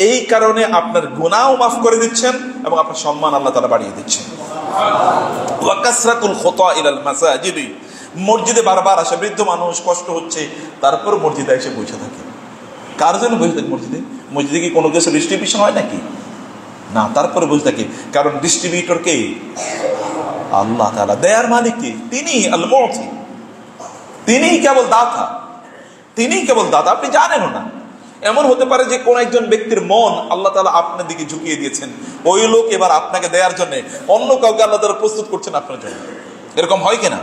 এই কারণে আপনার গুনাহও মাফ করে দিচ্ছেন এবং আপনার সম্মান আল্লাহ তাআলা বাড়িয়ে দিচ্ছেন। ওয়া কাসরাতুল খুতা ইলাল মাসাজিদ, মসজিদে বারবার আসে, বৃদ্ধ মানুষ, কষ্ট হচ্ছে, তারপর মসজিদে এসে বসে থাকে। কার জন্য বসে থাকে মসজিদে? মসজিদে কি কোনো কিছু ডিস্ট্রিবিউশন হয় নাকি? না, তারপরে বসে থাকে, কারণ ডিস্ট্রিবিউটর কে? আল্লাহ তাআলা। দেয়ার মালিক কে? তিনি আল মুতি, তিনি কেবল দাতা, তিনি কেবল দাতা, আপনি জানেনও না। এমন হতে পারে যে কোন একজন ব্যক্তির মন আল্লাহ তাআলা আপনার দিকে ঝুঁকিয়ে দিয়েছেন, ওই লোক এবার আপনাকে দেওয়ার জন্য অন্য কাউকে আল্লাহ তাআলা প্রস্তুত করছেন আপনার জন্য। এরকম হয় কিনা?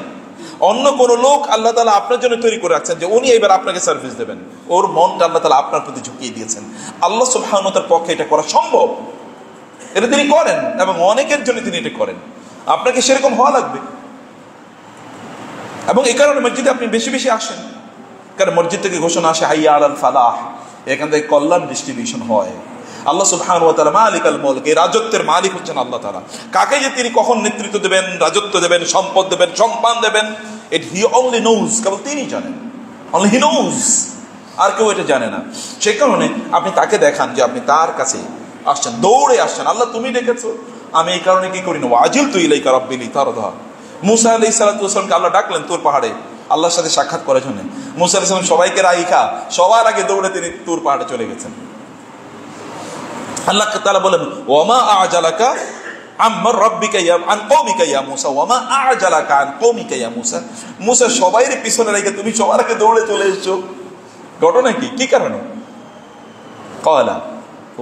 অন্য কোন লোক আল্লাহ তাআলা আপনার জন্য তৈরি করে রাখছেন যে উনি এবার আপনাকে সার্ভিস দেবেন, ওর মনটা আল্লাহ তাআলা আপনার প্রতি ঝুঁকিয়ে দিয়েছেন। আল্লাহ সুবহানাহু ওয়া তাআলার পক্ষে এটা করা সম্ভব, এটা তিনি করেন এবং অনেকের জন্য তিনি এটা করেন। আপনাকে সেরকম হওয়া লাগবে। এবং এই কারণে মসজিদে আপনি বেশি বেশি আসেন, কারণ মসজিদ থেকে ঘোষণা আসে হাইয়া আলাল ফালাহ, এখান থেকে কল্যাণ ডিস্ট্রিবিউশন হয়। আল্লাহ সুবহানাহু ওয়া তাআলা মালিকাল মুলক, এই রাজত্বের মালিক হচ্ছেন আল্লাহ তাআলা। কাকে যে তিনি কখন নেতৃত্ব দেবেন, রাজত্ব দেবেন, সম্পদ দেবেন, সম্মান দেবেন, ইট হি অনলি নোজ, কেবল তিনি জানেন, অনলি হি নোজ, আর কেউ এটা জানে না। সেই কারণে আপনি তাকে দেখান যে আপনি তার কাছে আসছেন, দৌড়ে আসছেন, আল্লাহ তুমি ডেকেছো, আমি এই কারণে কি করি না, ওয়াজিলতু ইলাইকা রাব্বি লিতারদা। মুসা আলাইহিস সালাতু ওয়াস সালামকে আল্লাহ ডাকলেন তুর পাহাড়ে আল্লাহর সাথে সাক্ষাৎ করার জন্য। মুসা আলাইহিস সালাম সবাইকে রাইখা সবার আগে দৌড়ে তিনি তুর পাহাড়ে চলে গেছেন। আল্লাহ তাআলা বলেন, ওয়ামা আ'জালাকা আম্মার রাব্বিকা ইয়া আন কওমিকা ইয়া মুসা, ওয়ামা আ'জালাকা আন কওমিকা ইয়া মুসা। মুসা সবাইয়ের পিছনে রেখে তুমি সবার আগে দৌড়ে চলে এসেছো, ঘটনা কি? কি কারণে? ক্বালা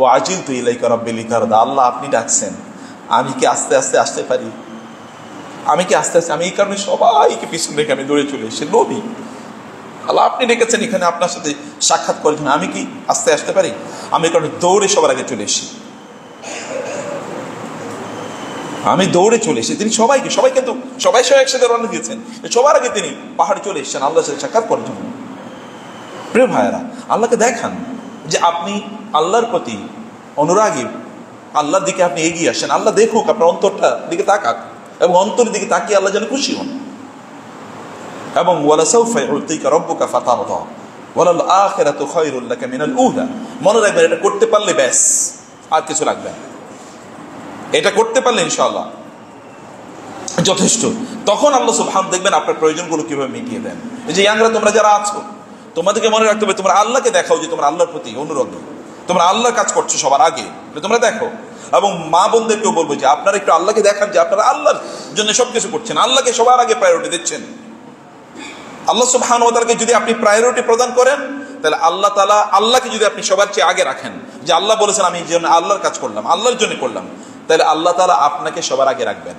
ওয়াজিলতু ইলাইকা রাব্বি লিতারদা, আল্লাহ আপনি ডাকছেন, আমি কি আস্তে আস্তে আসতে পারি? আমি কি আস্তে আস্তে, আমি এই কারণে সবাইকে পিছনে রেখে আমি দৌড়ে চলে এসেছি। নবী আল্লাহ আপনি ডেকেছেন এখানে আপনার সাথে সাক্ষাৎ করার জন্য, আমি কি আস্তে আসতে পারি? আমি এই কারণে দৌড়ে সবার আগে চলে এসেছি, আমি দৌড়ে চলে এসেছি। তিনি সবাইকে, সবাই কিন্তু সবাই একসাথে রওনা দিয়েছেন, সবার আগে তিনি পাহাড়ে চলে এসেছেন আল্লাহর সাথে সাক্ষাৎ করার জন্য। প্রিয় ভাইয়েরা, আল্লাহকে দেখান যে আপনি আল্লাহর প্রতি অনুরাগী, আল্লাহর দিকে আপনি এগিয়ে আসেন। আল্লাহ দেখুক, আপনার অন্তরটা দিকে তাকাক, এবং অন্তরের দিকে তাকিয়ে আল্লাহ যেন খুশি হন। এবং ওয়ালাসাউফা ইউতিকা রাব্বুকা ফাতারদা ওয়ালাল আখিরাতু খায়রুল লাকা মিনাল উলা। মনে রাখবেন, এটা করতে পারলে ব্যাস, আর কিছু লাগবে না। এটা করতে পারলে ইনশাআল্লাহ যথেষ্ট। তখন আল্লাহ সুবহান দেখবেন আপনার প্রয়োজনগুলো কিভাবে মিটিয়ে দেন। এই যে ইয়াংরা তোমরা যারা আছো, তোমাদেরকে মনে রাখতে হবে, তোমরা আল্লাহকে দেখাও যে তোমরা আল্লাহর প্রতি অনুরাগী, তোমরা আল্লাহর কাজ করছো সবার আগে, তোমরা দেখো। এবং মা বোনদেরকেও বলবো যে আপনারা একটু আল্লাহকে দেখান যে আপনারা আল্লাহর জন্য সবকিছু করছেন, আল্লাহকে সবার আগে প্রায়োরিটি দিচ্ছেন। আল্লাহ সুবহানাহু ওয়া তাআলাকে যদি আপনি প্রায়োরিটি প্রদান করেন, তাহলে আল্লাহ তাআলা, আল্লাহকে যদি আপনি সবার চেয়ে আগে রাখেন, যে আল্লাহ বলেছেন আমি যেন আল্লাহর কাজ করলাম, আল্লাহর জন্য করলাম, তাহলে আল্লাহ তাআলা আপনাকে সবার আগে রাখবেন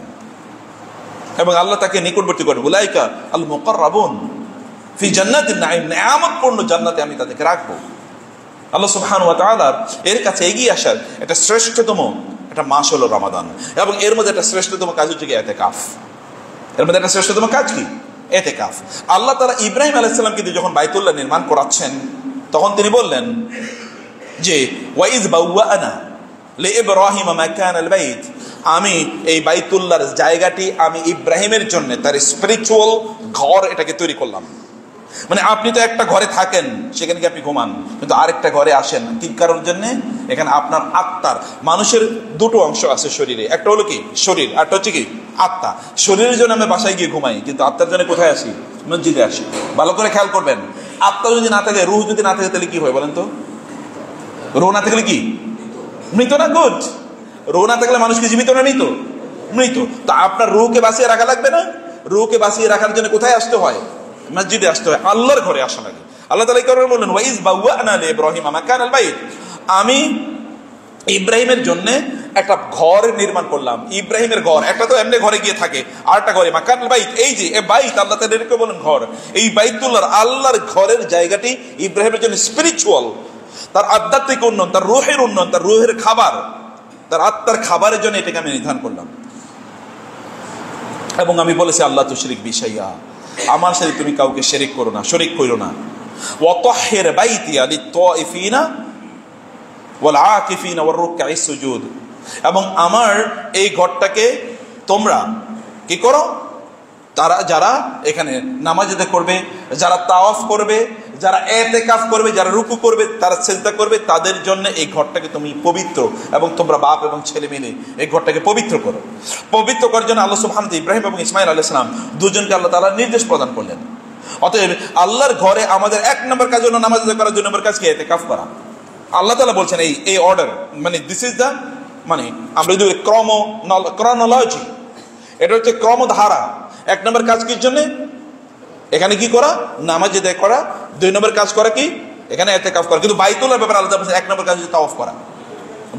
এবং আল্লাহ তাকে নিকটবর্তী করবেন। উলাইকা আল মুকাররাবুন ফি জান্নাতিন নাঈম, নিয়ামতপূর্ণ জান্নাতে আমি তাদেরকে রাখবো। আল্লাহ সুবহানাহু ওয়া তাআলা এর কাছে এগিয়ে আসার একটা শ্রেষ্ঠতম একটা মাস হলো রমাদান, এবং এর মধ্যে একটা শ্রেষ্ঠতম কাজ হচ্ছে কি ইতিকাফ। এর মধ্যে একটা শ্রেষ্ঠতম কাজ কি? ইতিকাফ। আল্লাহ তাআলা ইব্রাহিম আলাইহিস সালামকে দিয়ে যখন বাইতুল্লাহ নির্মাণ করাচ্ছেন, তখন তিনি বললেন যে ওয়াইজ বাওয়ানা লিইব্রাহিম মাকানাল বাইত, আমি এই বাইতুল্লাহর জায়গাটি আমি ইব্রাহিমের জন্য তার স্পিরিচুয়াল ঘর এটাকে তৈরি করলাম। মানে আপনি তো একটা ঘরে থাকেন, সেখানে কি আপনি ঘুমান, কিন্তু আরেকটা ঘরে আসেন কি কারণের জন্য? এখানে আপনার আত্মার, মানুষের দুটো অংশ আছে শরীরে, একটা হলো কি শরীর, আরটা হচ্ছে কি আত্মা। শরীরের জন্য আমি বাসায় গিয়ে ঘুমাই, কিন্তু আত্মার জন্য কোথায় আসি? মসজিদে আসি। ভালো করে খেয়াল করবেন, আত্মা যদি না থাকে, রুহ যদি না থাকে, তাহলে কি হয় বলেন তো? রুহ না থাকলে কি মৃত না? গুড। রুহ না থাকলে মানুষ কি জীবিত না মৃত? মৃত। তো আপনার রুহকে বাঁচিয়ে রাখা লাগবে না? রুহকে বাঁচিয়ে রাখার জন্য কোথায় আসতে হয়? মসজিদে আসতে হয়, আল্লাহর ঘরে আসা লাগে। আল্লাহ তাআলা এই কারণে বললেন ওয়াইজ বাওয়ানা লিইব্রাহিম মাকানাল বাইত, আমি ইব্রাহিমের জন্য একটা ঘর নির্মাণ করলাম। ইব্রাহিমের ঘর একটা তো এমনি ঘরে গিয়ে থাকে, আর একটা ঘরে মাকানাল বাইত, এই যে বাইত আল্লাহ তাআলা এটাকে বলেন ঘর। এই বাইতুল্লাহর আল্লাহর ঘরের জায়গাটি ইব্রাহিমের জন্য স্পিরিচুয়াল, তার আধ্যাত্মিক উন্নয়ন, তার রূহের উন্নয়ন, তার রূহের খাবার, তার আত্মার খাবারের জন্য এটাকে আমি নির্ধারণ করলাম। এবং আমি বলেছি আল্লাহ তুশরিক বিশাইয়া, আমার সাথে তুমি কাউকে শরিক করো না, শরিক করো না। ওয়াতাহহির বাইতিয়া লিত-তাইফিনা ওয়াল আকিফিনা ওয়ার রুকআইস সুজুদ, এবং আমার এই ঘরটাকে তোমরা কি করো, তারা যারা এখানে নামাজ আদায় করবে, যারা তাওয়াফ করবে, যারা ইতিকাফ করবে, যারা রুকু করবে, তারা সিজদা করবে, তাদের জন্য এই ঘরটাকে তুমি পবিত্র, এবং তোমরা বাপ এবং ছেলে মিলে এই ঘরটাকে পবিত্র করো। পবিত্র করার জন্য আল্লাহ সুবহানাহু ওয়া তাআলা ইব্রাহিম এবং ইসমাঈল আলাইহিস সালাম দুজনকে আল্লাহ তাআলা নির্দেশ প্রদান করলেন। অতএব আল্লাহর ঘরে আমাদের এক নম্বর কাজ হলো নামাজ আদায় করা, দুই নম্বর কাজ কি ইতিকাফ করা। আল্লাহ তাআলা বলছেন এই অর্ডার, মানে দিস ইজ দ্য, মানে আমরা যদি ক্রনোলজি, এটা হচ্ছে ক্রমধারা। এক নম্বর কাজ কির জন্য এখানে কি করা, নামাজ আদায় করা। দুই নম্বর কাজ করা কি, এখানে ইতিকাফ করা। কিন্তু বাইতুল্লাহর ব্যাপারে আলাদা বলছে, এক নম্বর কাজ হচ্ছে তাওয়াফ করা,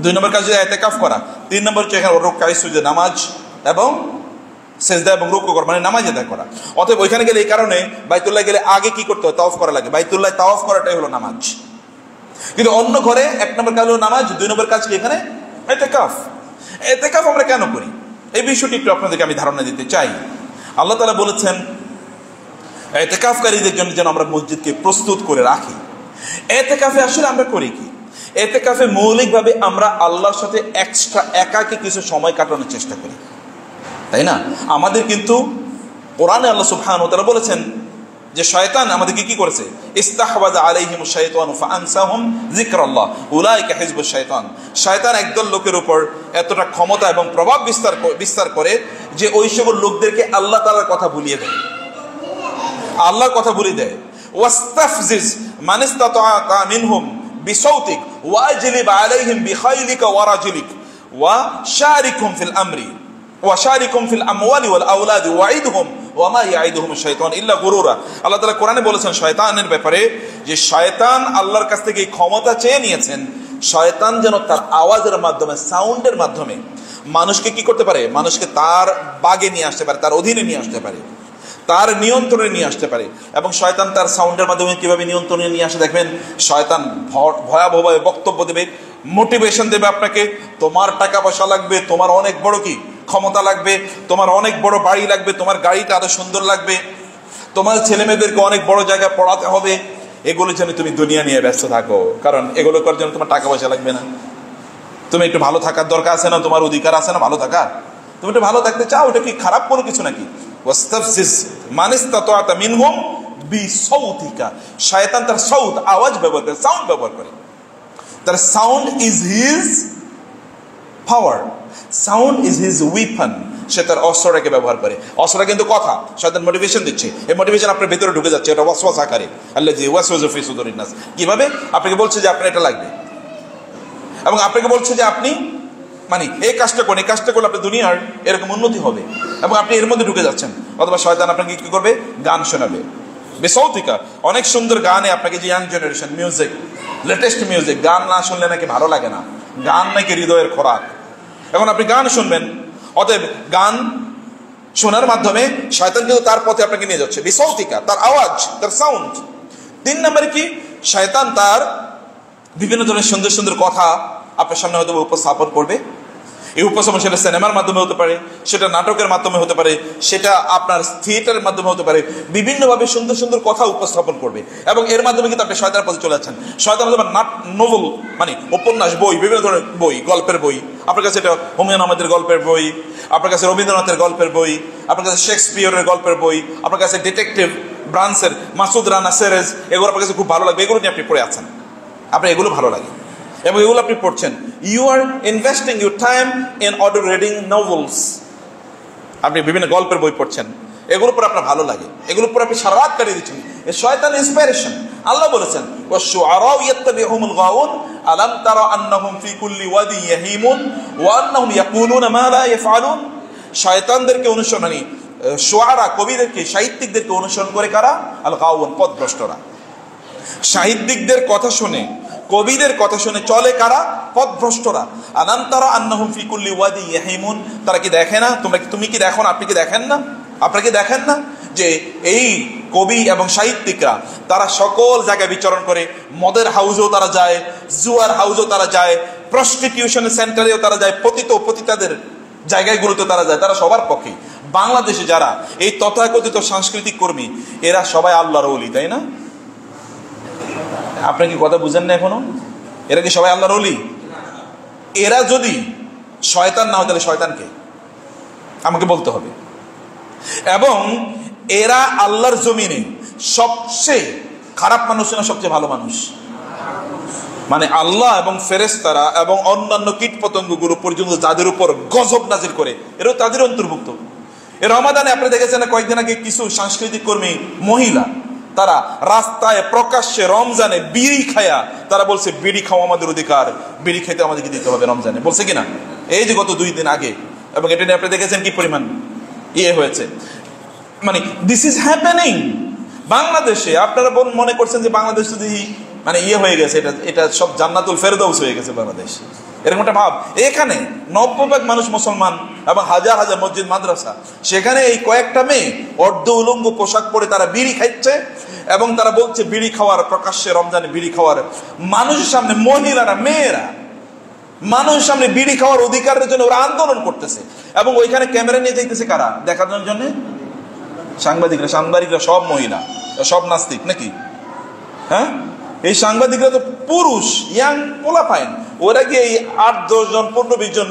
দুই নম্বর কাজ হচ্ছে ইতিকাফ করা, তিন নম্বর হচ্ছে এখানে রুকআইস সুজুদ, নামাজ এবং সিজদা এবং রুকু করা, মানে নামাজ আদায় করা। অতএব ওইখানে গেলে এই কারণে বাইতুল্লাহ গেলে আগে কি করতে হয়, তাওয়াফ করা লাগে। বাইতুল্লাহ তাওয়াফ করাটাই হলো নামাজ। কিন্তু অন্য ঘরে এক নম্বর কাজ হলো নামাজ, দুই নম্বর কাজ কি এখানে ইতিকাফ। ইতিকাফ আমরা কেন করি এই বিষয়টি একটু আপনাদেরকে আমি ধারণা দিতে চাই। আল্লাহ তাআলা বলেছেন ইতিকাফকারীদের জন্য যেন আমরা মসজিদকে প্রস্তুত করে রাখি। ইতিকাফে আসলে আমরা করি কি, ইতিকাফে মৌলিকভাবে আমরা আল্লাহর সাথে এক্সট্রা একাকী কিছু সময় কাটানোর চেষ্টা করি, তাই না? আমাদের কিন্তু কোরআনে আল্লাহ সুবহানাহু ওয়া তাআলা বলেছেন যে শয়তান আমাদেরকে কি করেছে, ইস্তাহওয়াযা আলাইহিমুশ শাইতানু ফাআনসাহুম যিকরাল্লাহ উলাইকা হিজবুশ শাইতান। শয়তান একদল লোকের উপর এতটা ক্ষমতা এবং প্রভাব বিস্তার করে যে ওই সকল লোকদেরকে আল্লাহ তাআলার কথা ভুলিয়ে দেয়, আল্লাহর কথা ভুলিয়ে দেয়। ওয়াস্তাফজিজ মান ইসতাতা মিনহুম বিসাউতিক ওয়াজলিব আলাইহিম বিখাইলিকা ওয়া রাজলিক ওয়া শারিকুম ফিল আমরি ওয়া শারিকুম ফিল আমওয়ালি ওয়াল আওলাদি ওয়াইদহুম ওয়া মা ইয়াইদুহুম শাইতান ইল্লা গুরুরা। আল্লাহ তাআলা কোরআনে বলেছেন শয়তানের ব্যাপারে যে শয়তান আল্লাহর কাছ থেকে এই ক্ষমতা চেয়ে নিয়েছেন, শয়তান যেন তার আওয়াজের মাধ্যমে, সাউন্ডের মাধ্যমে মানুষকে কি করতে পারে, মানুষকে তার বাগে নিয়ে আসতে পারে, তার অধীনে নিয়ে আসতে পারে, তার নিয়ন্ত্রণে নিয়ে আসতে পারে। এবং শয়তান তার সাউন্ডের মাধ্যমে কিভাবে নিয়ন্ত্রণে নিয়ে আসে দেখবেন, শয়তান ভয়াবহভাবে বক্তব্য দেবে, মোটিভেশন দেবে আপনাকে, তোমার টাকা পয়সা লাগবে, তোমার অনেক বড় কি ক্ষমতা লাগবে, তোমার অনেক বড় বাড়ি লাগবে, তোমার গাড়িটা আরো সুন্দর লাগবে, তোমার ছেলে মেয়েদেরকে অনেক বড় জায়গায় পড়াতে হবে। এগুলো যেন তুমি দুনিয়া নিয়ে ব্যস্ত থাকো, কারণ এগুলো করার জন্য তোমার টাকা পয়সা লাগবে না। তুমি একটু ভালো থাকার দরকার আছে না, তোমার অধিকার আছে না ভালো থাকার, তুমি একটু ভালো থাকতে চাও, এটা কি খারাপ কোনো কিছু নাকি? ওয়াস্তাফজিজ মান ইসতাতা মিনহুম বিসাউতিকা। শয়তান তার সাউত, আওয়াজ ব্যবহার করে, সাউন্ড ব্যবহার করে। তার sound is his power, sound is his weapon. সে তার অস্ত্রটাকে ব্যবহার করে। অস্ত্রটা কিন্তু কথা, শয়তান মোটিভেশন দিচ্ছে, এই মোটিভেশন আপনার ভিতরে ঢুকে যাচ্ছে, এটা ওয়াসওয়াস আকারে। আল্লাযী ওয়াসওয়াসু ফি সুদুরিন নাস, কিভাবে আপনাকে বলছে যে আপনার এটা লাগবে, এবং আপনাকে বলছে যে আপনি মানে এই কাজটা করেন, এই কাজটা করলে আপনার দুনিয়ার এরকম উন্নতি হবে, এবং আপনি এর মধ্যে ঢুকে যাচ্ছেন। অথবা শয়তান আপনাকে কি করবে, গান শোনাবে বিসাউতিকা, অনেক সুন্দর গানে আপনাকে, যে young generation music, latest music, গান না শুনলে নাকি ভালো লাগে না, গান নাকি হৃদয়ের খোরাক। এখন আপনি গান শুনবেন, অতএব গান শোনার মাধ্যমে শয়তান কিন্তু তার পথে আপনাকে নিয়ে যাচ্ছে, বিসাউতিকা, তার আওয়াজ, তার সাউন্ড। তিন নম্বরে কি, শয়তান তার বিভিন্ন ধরনের সুন্দর সুন্দর কথা আপনার সামনে হয়তো উপস্থাপন করবে। এই উপস্থাপন সেটা সিনেমার মাধ্যমে হতে পারে, সেটা নাটকের মাধ্যমে হতে পারে, সেটা আপনার থিয়েটারের মাধ্যমে হতে পারে, বিভিন্নভাবে সুন্দর সুন্দর কথা উপস্থাপন করবে, এবং এর মাধ্যমে কিন্তু আপনি শয়তানের পথে চলে যাচ্ছেন। শয়তান নোভেল মানে উপন্যাস বই, বিভিন্ন ধরনের বই, গল্পের বই, আপনার কাছে এটা হুমায়ুন আহমেদের গল্পের বই, আপনার কাছে রবীন্দ্রনাথের গল্পের বই, আপনার কাছে শেক্সপিয়রের গল্পের বই, আপনার কাছে ডিটেকটিভ ব্রান্সের মাসুদ রানা সিরিজ, এগুলো আপনার কাছে খুব ভালো লাগবে, এগুলো নিয়ে আপনি পড়ে আছেন, আপনার এগুলো ভালো লাগে এবং এগুলো আপনি পড়ছেন। You are investing your time in order reading novels, আপনি বিভিন্ন গল্পের বই পড়ছেন, এগুলোর পর আপনার ভালো লাগে, এগুলোর পর আপনি সারা রাত কাটিয়ে দিচ্ছেন। এই শয়তান ইন্সপিরেশন। আল্লাহ বলেছেন ওয়াশ-শুআরাউ ইয়াত্তাবিউহুমুল গাউন আলাম তারা আন্নাহুম ফি কুল্লি ওয়াদি ইয়াহিমুন ওয়া আন্নাহুম ইয়াকুলুনা মা লা ইয়াফআলুন। শয়তানদেরকে অনুসরণ, মানে শুআরা কবিদেরকে, সাহিত্যিকদেরকে অনুসরণ করে কারা? আল গাউন, পথভ্রষ্টরা। সাহিত্যিকদের কথা শুনে, কবিদের কথা শুনে চলে কারা? পথভ্রষ্টরা। আলাম তারা আন্নাহুম ফি কুল্লি ওয়াদি ইয়াহিমুন, তারা কি দেখে না? তুমি কি দেখো না? আপনি কি দেখেন না? আপনারা কি দেখেন না যে এই কবি এবং সাহিত্যিকরা তারা সকল জায়গায় বিচরণ করে? মদের হাউসেও তারা যায়, জুয়ার হাউসেও তারা যায়, প্রস্টিটিউশন সেন্টারেও তারা যায়, পতিতাদের জায়গাগুলোতে তারা যায়, তারা সবার পক্ষে। বাংলাদেশে যারা এই তথাকথিত সাংস্কৃতিক কর্মী, এরা সবাই আল্লাহর ওলি, তাই না? আপনি কি কথা বুঝেন না এখনো? এরা কি সবাই আল্লাহর ওলি? এরা যদি শয়তান না হয় তাহলে শয়তানকে আমাকে বলতে হবে। এবং এরা আল্লাহর জমিনে সবচেয়ে খারাপ মানুষ না সবচেয়ে ভালো মানুষ? মানে আল্লাহ এবং ফেরেশতারা এবং অন্যান্য কীট পতঙ্গগুলো পর্যন্ত যাদের উপর গজব নাজিল করে, এরাও তাদের অন্তর্ভুক্ত। এর রমাদানে আপনি দেখেছেন কয়েকদিন আগে কিছু সাংস্কৃতিক কর্মী মহিলা, তারা রাস্তায় প্রকাশ্যে রমজানে বিড়ি খায়া তারা বলছে বিড়ি খাওয়া আমাদের অধিকার, বিড়ি খেতে আমাদেরকে দিতে হবে রমজানে, বলছে কিনা? এই যে গত 2 দিন আগে। এবং এটা নিয়ে আপনি দেখেছেন কি পরিমাণ হয়েছে। মানে দিস ইজ হ্যাপেনিং বাংলাদেশে। আপনারা মনে করছেন যে বাংলাদেশ যদি মানে হয়ে গেছে, এটা সব জান্নাতুল ফেরদৌস হয়ে গেছে বাংলাদেশ, এরকম একটা ভাব। এখানে 90% মানুষ মুসলমান এবং হাজার হাজার মসজিদ মাদ্রাসা, সেখানে এই কয়েকটা মেয়ে অর্ধ উলঙ্গ পোশাক পরে তারা বিড়ি খাচ্ছে এবং তারা বলছে বিড়ি খাওয়ার, প্রকাশ্যে রমজানে বিড়ি খাওয়ার, মানুষের সামনে মহিলারা, মেয়েরা মানুষের সামনে বিড়ি খাওয়ার অধিকারের জন্য ওরা আন্দোলন করতেছে। এবং ওইখানে ক্যামেরা নিয়ে যাইতেছে কারা দেখানোর জন্য? সাংবাদিকরা। সাংবাদিকরা সব মহিলা, সব নাস্তিক নাকি? হ্যাঁ, এই সাংবাদিকরা তো পুরুষ, ইয়াং পোলাপাইন। ওরা গিয়ে এই 8-10 জন 15-20 জন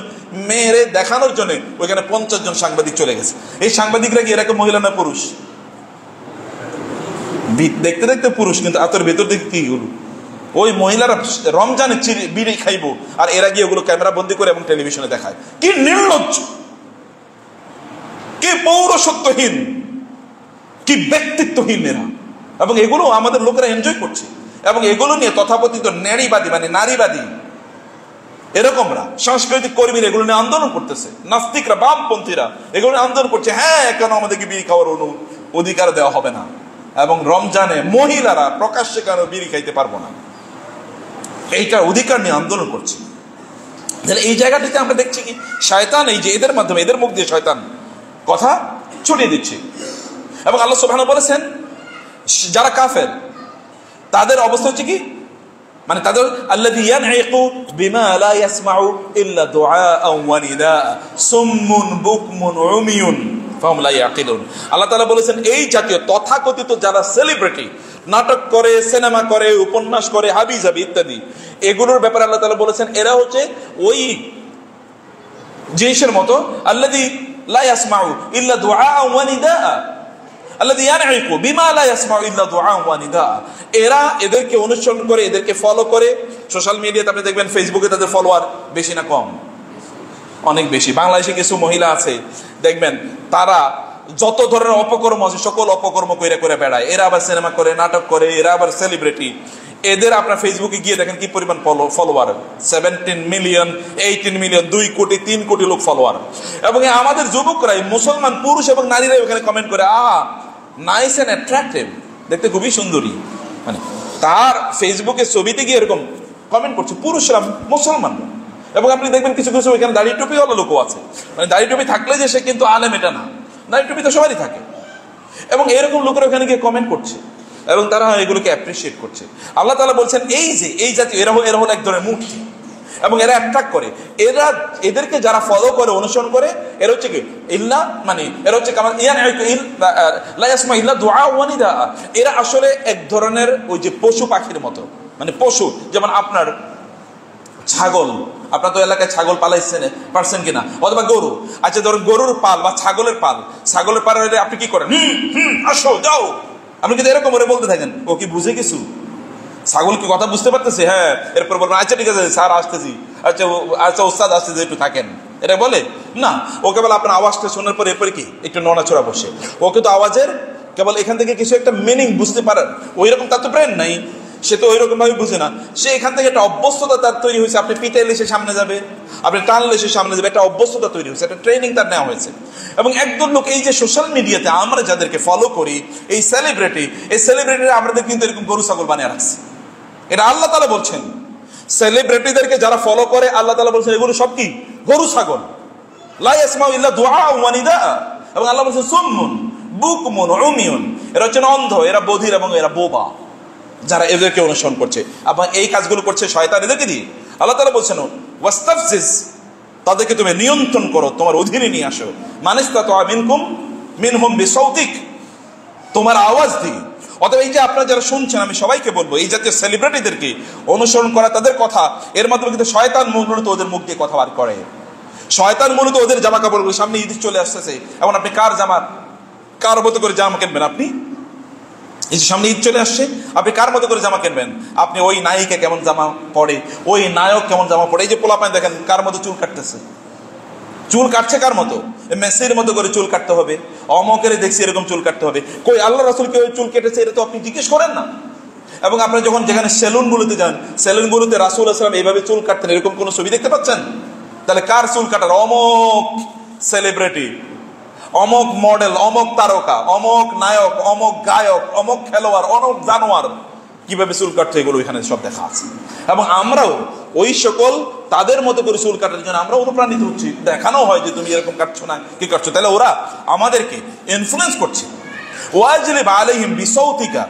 মেয়েরে দেখানোর জন্য ওইখানে 50 জন সাংবাদিক চলে গেছে। এই সাংবাদিকরা কি এরকম মহিলা না পুরুষ? দেখতে দেখতে পুরুষ, কিন্তু আতর ভেতর দেখে কি হলো? ওই মহিলারা রমজানে বিড়ি খাইবো আর এরা গিয়ে ওগুলো ক্যামেরা বন্দি করে এবং টেলিভিশনে দেখায়। কি নির্লজ্জ, কি পৌরসত্বহীন, কি ব্যক্তিত্বহীন এরা। এবং এগুলো আমাদের লোকেরা এনজয় করছে। এবং এগুলো নিয়ে তথাকথিত নারীবাদী, মানে নারীবাদী এরকমরা, সাংস্কৃতিক কর্মীরা এগুলো নিয়ে আন্দোলন করতেছে। নাস্তিকরা, বামপন্থীরা এগুলো নিয়ে আন্দোলন করছে, হ্যাঁ কেন আমাদেরকে বিড়ি খাওয়ার অধিকার দেওয়া হবে না, এবং রমজানে মহিলারা প্রকাশ্যে কেন বিড়ি খাইতে পারবো না, এইটার অধিকার নিয়ে আন্দোলন করছে। এই জায়গাটিতে আমরা দেখছি কি শয়তান এই যে এদের মাধ্যমে, এদের মুখ দিয়ে শয়তান কথা ছড়িয়ে দিচ্ছে। এবং আল্লাহ সুবহানাহু বলেছেন যারা কাফের তাদের অবস্থা হচ্ছে কি, মানে তাদের আল্লাযী ইয়ানঈকু বিমা লা ইয়াসমাউ ইল্লা দুআআন ওয়া নিদা সুম্মুন বুকমুন উমিয়ুন ফাহুম লা ইয়াকিলুন। আল্লাহ তাআলা বলেছেন এই জাতীয় তথাকথিত যারা সেলিব্রিটি, নাটক করে, সিনেমা করে, উপন্যাস করে, হাবিজাবি ইত্যাদি, এগুলোর ব্যাপারে আল্লাহ তাআলা বলেছেন এরা হচ্ছে ওই জিনিসের মতো আল্লাযী লা ইয়াসমাউ ইল্লা দুআআন ওয়া নিদা, আল্লাযী ইয়ানঈকু বিমা লা ইয়াসমাউ ইল্লা দুআআন ওয়া নিদা। এরা এদেরকে অনুসরণ করে, এদেরকে ফলো করে। সোশ্যাল মিডিয়াতে আপনি দেখবেন, ফেসবুকে তাদের ফলোয়ার বেশি না কম? অনেক বেশি। বাংলাদেশে কিছু মহিলা আছে দেখবেন, তারা যত ধরনের অপকর্ম আছে সকল অপকর্ম করে করে বেড়ায়। এরা আবার সিনেমা করে, নাটক করে, এরা আবার সেলিব্রিটি। এদের আপনার ফেসবুকে গিয়ে দেখেন কি পরিমাণ ফলোয়ার, 17 মিলিয়ন, 18 মিলিয়ন, 2 কোটি 3 কোটি লোক ফলোয়ার। এবং আমাদের যুবকরাই, মুসলমান পুরুষ এবং নারীরাই ওখানে কমেন্ট করে, নাইস এন্ড অ্যাট্রাক্টিভ, দেখতে খুবই সুন্দরী। মানে তার ফেসবুকে ছবিতে গিয়ে এরকম কমেন্ট করছে পুরুষরা, মুসলমান। এবং আপনি দেখবেন কিছু কিছু এখানে দাড়ি টুপি ওয়ালা লোকও আছে। মানে দাড়ি টুপি থাকলে যে সে কিন্তু আলেম এটা না, দাড়ি টুপি তো সবারই থাকে। এবং এরকম লোকেরা ওখানে গিয়ে কমেন্ট করছে এবং তারা এগুলোকে অ্যাপ্রিসিয়েট করছে। আল্লাহ তাআলা বলছেন এই যে এই জাতীয় এরা হলো এক ধরনের মূর্তি, এবং এরা অ্যাট্রাক্ট করে। এরা এদেরকে যারা ফলো করে, অনুসরণ করে, এরা হচ্ছে কি ইল্লা, মানে এরা হচ্ছে এরা আসলে এক ধরনের ওই যে পশু পাখির মতো, মানে পশু, যেমন আপনার ছাগল, আপনার তো এলাকায় ছাগল পারছেন কিনা, অথবা গরু। আচ্ছা ধরুন গরুর পাল বা ছাগলের পাল হলে আপনি কি করেন? আসো যাও, আপনি কিন্তু এরকম করে বলতে থাকেন। ও কি বুঝে কিছু? ছাগল কি কথা বুঝতে পারতেছে? হ্যাঁ। এরপর বলবেন আচ্ছা ঠিক আছে স্যার আসতেছি, আচ্ছা ওস্তাদ আসতেছি, একটু থাকেন, এটা বলে না। ও কেবল আপনার আওয়াজটা শোনার পরে এরপরে কি একটু নড়াচড়া বসে, ও কিন্তু আওয়াজের কেবল এখান থেকে কিছু একটা মিনিং বুঝতে পারেন। ওই রকম তার তো ব্রেন নাই, সে তো ওই রকম ভাবে বুঝে না। সে এখান থেকে একটা অভ্যস্ততা তার তৈরি হয়েছে। আপনি পিটাইলে সে সামনে যাবে, আপনি টানলে সে সামনে যাবে, একটা অভ্যস্ততা তৈরি হয়েছে, একটা ট্রেনিং তার নেওয়া হয়েছে। এবং একদল লোক এই যে সোশ্যাল মিডিয়াতে আমরা যাদেরকে ফলো করি, এই সেলিব্রিটিরা আমাদের কিন্তু এরকম গরু ছাগল বানিয়ে রাখছে। এটা আল্লাহ তাআলা বলছেন, সেলিব্রিটিদেরকে যারা ফলো করে আল্লাহ তাআলা বলছেন এগুলো সব কি গরু ছাগল। লা ইয়াসমাউ ইল্লা দুআআন ওয়া নিদা। এবং আল্লাহ বলছেন সুম্মুন বুকমুন উমিয়ুন, এরা হচ্ছে অন্ধ, এরা বধির এবং এরা বোবা, যারা এদেরকে অনুসরণ করছে। এবং এই কাজগুলো করছে শয়তান এদেরকে দিয়ে। আল্লাহ তাআলা বলছেন ওয়াস্তাফজিজ তাদেরকে তুমি নিয়ন্ত্রণ করো, তোমার অধীনে নিয়ে আসো। মানিস্তাতা মিনকুম মিনহুম বিসাউতিক, তোমার আওয়াজ দিয়ে। অতএব এই যে আপনারা যারা শুনছেন, আমি সবাইকে বলবো এই জাতীয় সেলিব্রিটিদেরকে অনুসরণ করা, তাদের কথা, এর মাধ্যমে কিন্তু শয়তান মূলত ওদের মুখ দিয়ে কথা বার করে। শয়তান মূলত ওদের জামা কাপড়গুলো, সামনে ঈদ চলে আসতেছে, এখন আপনি কার মতো করে জামা কিনবেন? আপনি এই যে সামনে ঈদ চলে আসছে, আপনি কার মতো করে জামা কিনবেন? আপনি ওই নায়িকা কেমন জামা পরে, ওই নায়ক কেমন জামা পরে। এই যে পোলাপান দেখেন কার মতো চুল কাটতেছে, চুল কাটছে কার মতো? মেসির মতো করে চুল কাটতে হবে, অমকের দেখছি এরকম চুল কাটতে হবে। কই আল্লাহ রাসূল কেউ চুল কেটেছে? এটা তো আপনি জিজ্ঞেস করেন না। এবং আপনারা যখন যেখানে সেলুনগুলোতে যান, সেলুনগুলোতে রাসূল সাল্লাল্লাহু আলাইহি ওয়াসাল্লাম এইভাবে চুল কাটতেন, এরকম কোন ছবি দেখতে পাচ্ছেন? তাহলে কার চুল কাটার? অমক সেলিব্রিটি, অমক মডেল, অমক তারকা, অমক নায়ক, অমক গায়ক, অমক খেলোয়াড়, অমক জানোয়ার কিভাবে চুল কাটছে, এগুলো এখানে সব দেখা আছে। এবং আমরাও ওই সকল তাদের মতো করে চুল কাটার জন্য আমরা অনুপ্রাণিত হচ্ছি, দেখানো হয় যে তুমি এরকম কাটছো না, কি কাটছো। তাহলে ওরা আমাদেরকে ইনফ্লুয়েন্স করছে। ওয়াজলিব আলাইহিম বিসাউতিকা,